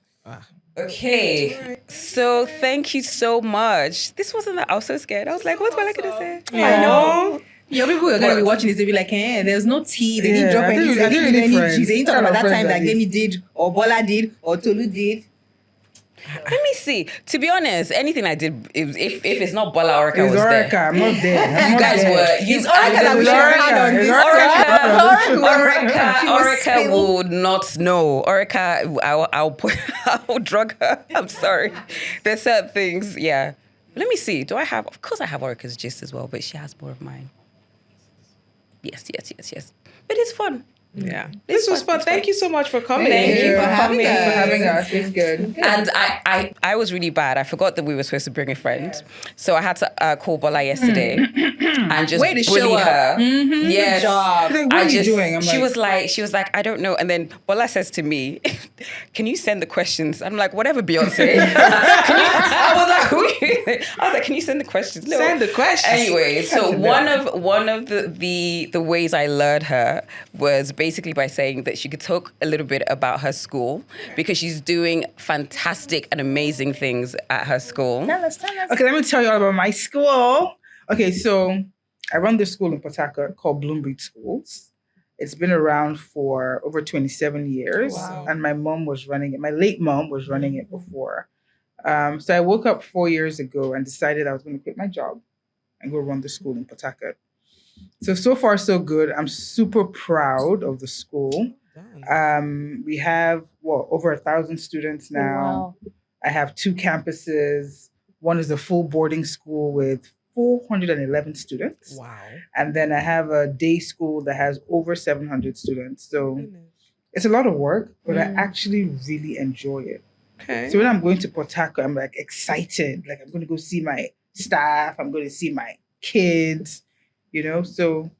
Okay, so thank you so much. This wasn't that. I was so scared. I was like, what's Bola gonna say? I know. Yeah, people are gonna be watching this. They'll be like, there's no tea. They didn't drop I any. didn't They didn't really give any friends. G. They didn't talk Kind about of that time that friends Gbemi did, or Bola did, or Tolu did. Let me see. To be honest, anything I did, if it's not Bola, Orica It's was Orica. there. I'm not there. I'm You not guys there. were. It's Orica that we should hand on this. Orica would not know. Orica, I'll drug her. I'm sorry. There's certain things. Yeah. Let me see. Do I have? Of course, I have Orica's gist as well, but she has more of mine. Yes. But it's fun. Yeah. This was fun. Thank you so much for coming. Thank you for having us. us. For having us. It's good. And I was really bad. I forgot that we were supposed to bring a friend. So I had to call Bola yesterday and just Way to bully show up. her. Yes. Job. Like, what are you doing? I'm She was like, I don't know. And then Bola says to me, can you send the questions? I'm like, whatever, Beyonce. I was like, who are you? I was like, can you send the questions? No. Send the questions. Anyway, so one of the ways I lured her was basically by saying that she could talk a little bit about her school because she's doing fantastic and amazing things at her school. Tell us. Okay, let me tell you all about my school. Okay, so I run this school in Port Harcourt called Bloomberg Schools. It's been around for over 27 years. Wow. And my mom was running it. My late mom was running it before. So I woke up 4 years ago and decided I was going to quit my job and go run the school in Port Harcourt. So far, so good. I'm super proud of the school. We have, over 1,000 students now. Wow. I have 2 campuses. One is a full boarding school with 411 students. Wow. And then I have a day school that has over 700 students. So it's a lot of work, but I actually really enjoy it. Okay. So when I'm going to Port Harcourt, I'm like excited. Like I'm going to go see my staff. I'm going to see my kids, So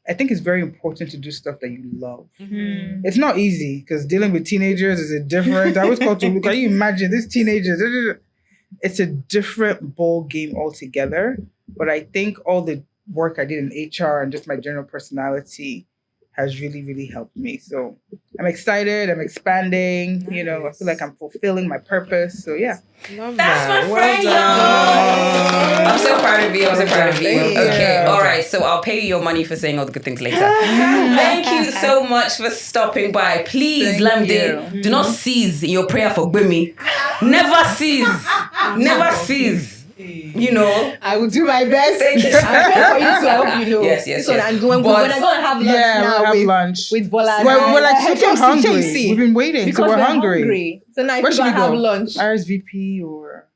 I think it's very important to do stuff that you love. It's not easy because dealing with teenagers is a different. I was called to look. Can you imagine these teenagers? It's a different ball game altogether. But I think all the work I did in HR and just my general personality has really, really helped me. So I'm excited. I'm expanding. Nice. I feel like I'm fulfilling my purpose. So yeah. Love That's that. my friend, y'all. I'm so proud of you. I'm so proud of you. Okay, all right. So I'll pay you your money for saying all the good things later. Thank you so much for stopping by. Please, Lamde, do not cease in your prayer for Gbemi. Never cease. Never cease. I will do my best. Thank you. I'm praying for you to help Yes. So I'm going. When I go and have lunch now we'll have lunch with Bola. We're like super hungry. Chasey. We've been waiting, Because so we're hungry. So now Where if should we we have go? lunch, RSVP or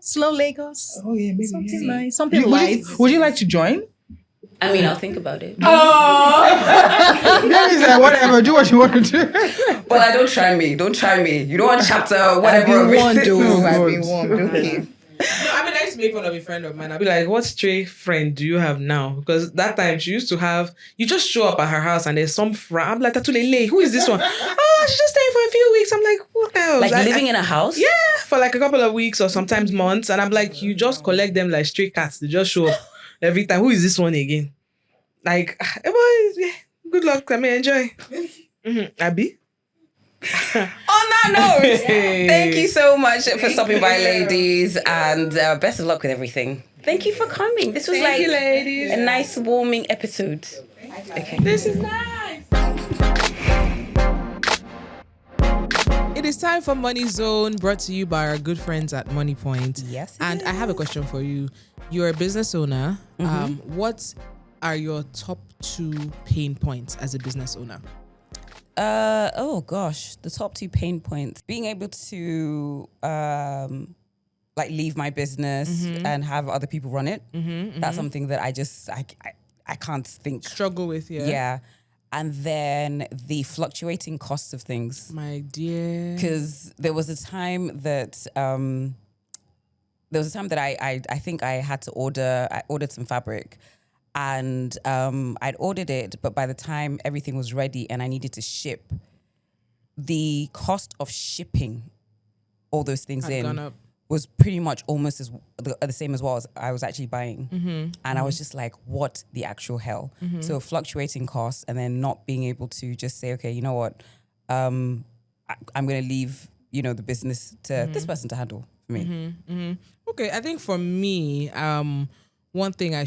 slow Lagos. Oh yeah, maybe Something yeah. nice, something light. Would you like to join? I mean, I'll think about it. That is whatever. Do what you want to do. But don't try me. Don't try me. You don't want chapter whatever. I've been warned, Oh, I've God. been warned. Okay. I used to make fun of a friend of mine. I'd be like, what stray friend do you have now? Because that time she used to have, you just show up at her house and there's some friend. I'm like, Tatulele, who is this one? Oh, she's just staying for a few weeks. I'm like, what else? Like living in a house? Yeah, for like a couple of weeks or sometimes months. And I'm like, you just collect them like stray cats. They just show up every time. Who is this one again? Like, good luck. I mean, enjoy. Abby? On that note, thank you so much for stopping by, ladies, and best of luck with everything. Thank you for coming. This was Thank you, ladies. a nice warming episode. Okay. This is nice. It is time for Money Zone, brought to you by our good friends at Moniepoint. Yes. And I have a question for you. You're a business owner. What are your top 2 pain points as a business owner? Oh gosh, the top 2 pain points: being able to leave my business and have other people run it. That's something that I can't think. Struggle with, yeah. Yeah. And then the fluctuating costs of things. My dear. Because there was a time that I think I had to I ordered some fabric. And I'd ordered it, but by the time everything was ready and I needed to ship, the cost of shipping all those things Had gone up. was pretty much almost the same as what I was actually buying. And I was just like, what the actual hell? So fluctuating costs and then not being able to just say, okay, you know what? I'm going to leave, the business to this person to handle for me. Okay, I think for me, one thing I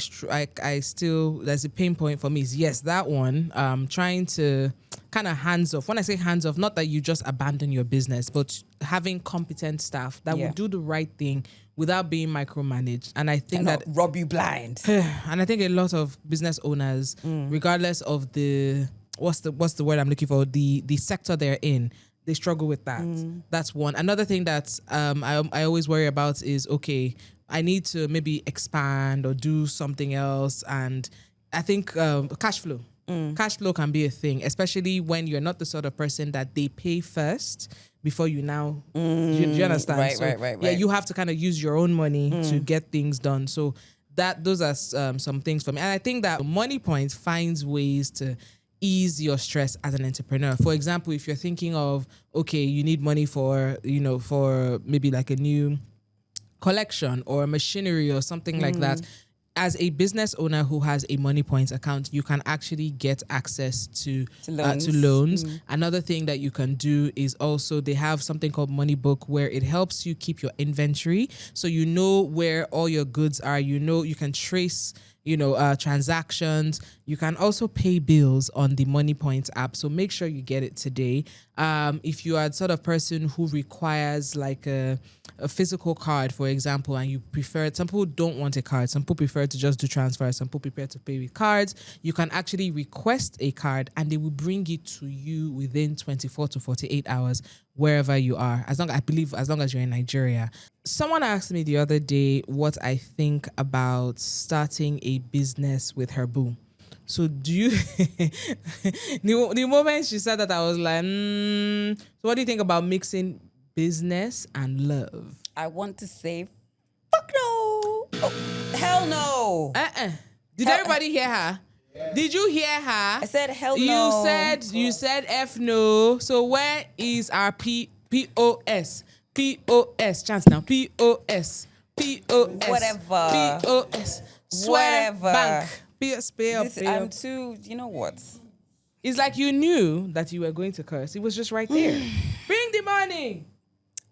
still, there's a pain point for me is, yes, that one, trying to kind of hands off. When I say hands off, not that you just abandon your business, but having competent staff that will do the right thing without being micromanaged. And I think not rob you blind. And I think a lot of business owners, regardless of what's the word I'm looking for, the sector they're in, they struggle with that. That's one. Another thing that I always worry about is, okay, I need to maybe expand or do something else. And I think cash flow. Cash flow can be a thing, especially when you're not the sort of person that they pay first before you now. Do you understand? Right. Yeah, you have to kind of use your own money to get things done. So those are some things for me. And I think that Moniepoint finds ways to ease your stress as an entrepreneur. For example, if you're thinking of, okay, you need money for maybe like a new collection or machinery or something like that. As a business owner who has a Moniepoint account, you can actually get access to loans. Another thing that you can do is also they have something called Money Book, where it helps you keep your inventory, so you know where all your goods are. You can trace transactions. You can also pay bills on the Moniepoint app. So make sure you get it today. If you are the sort of person who requires like a physical card, for example, and you prefer, some people don't want a card. Some people prefer to just do transfers. Some people prefer to pay with cards. You can actually request a card and they will bring it to you within 24 to 48 hours wherever you are. As long as you're in Nigeria. Someone asked me the other day what I think about starting a business with her boo. So do you the moment she said that, I was like, so what do you think about mixing business and love? I want to say fuck no. Oh, hell no. Did everybody hear her? Yeah. Did you hear her? I said hell no. You said F no. So where is our POS? POS. Chance now. POS. Whatever. POS. Swear Whatever. bank. Pay up. I'm too, you know what? It's like you knew that you were going to curse. It was just right there. Bring the money.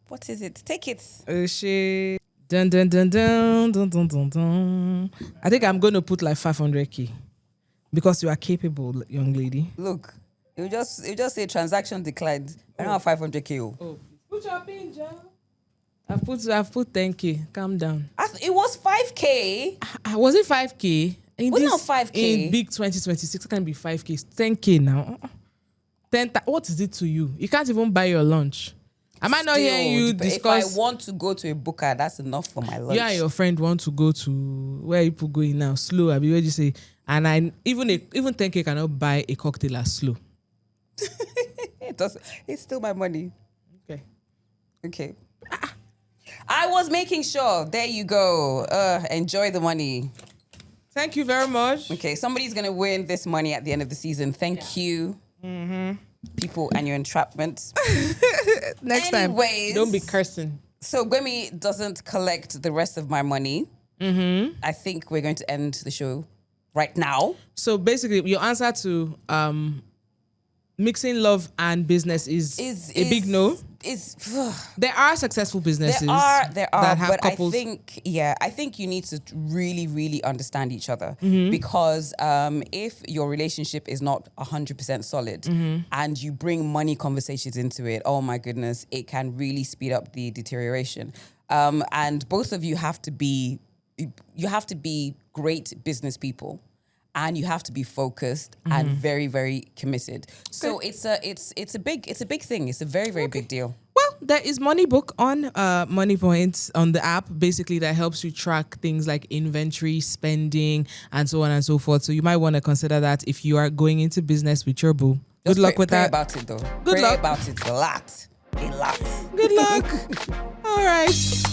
What is it? Take it. Oh shit. Dun dun dun dun dun dun dun dun. I think I'm gonna put like 500k because you are capable, young lady. Look, you just say transaction declined. I don't have 500k. Oh, put your pin, Joe. I've put 10k. Calm down. It was 5k. Was it 5k? Was not 5k. In big 2026, it can be 5k. It's 10k now. 10. What is it to you? You can't even buy your lunch. Am I not hearing you discuss? If I want to go to a booker, that's enough for my lunch. You and your friend want to go to where people going now? Slow. I mean, where you say? And I even 10k cannot buy a cocktail as slow. It's still my money. Okay. I was making sure. There you go. Enjoy the money. Thank you very much. Okay, somebody's gonna win this money at the end of the season. Thank you, people, and your entrapment. Next time, don't be cursing. So Gbemi doesn't collect the rest of my money. I think we're going to end the show right now. So basically, your answer to mixing love and business is a big no. There are successful businesses. There are, that have but couples. I think you need to really, really understand each other because if your relationship is not 100% solid and you bring money conversations into it, oh my goodness, it can really speed up the deterioration. And both of you have to be great business people. And you have to be focused and very, very committed. So it's a big thing. It's a very, very big deal. Well, there is Money Book on Moniepoint on the app, basically that helps you track things like inventory, spending, and so on and so forth. So you might want to consider that if you are going into business with your boo. Good luck with that. Pray about it though. Good luck about it a lot. Good luck. All right.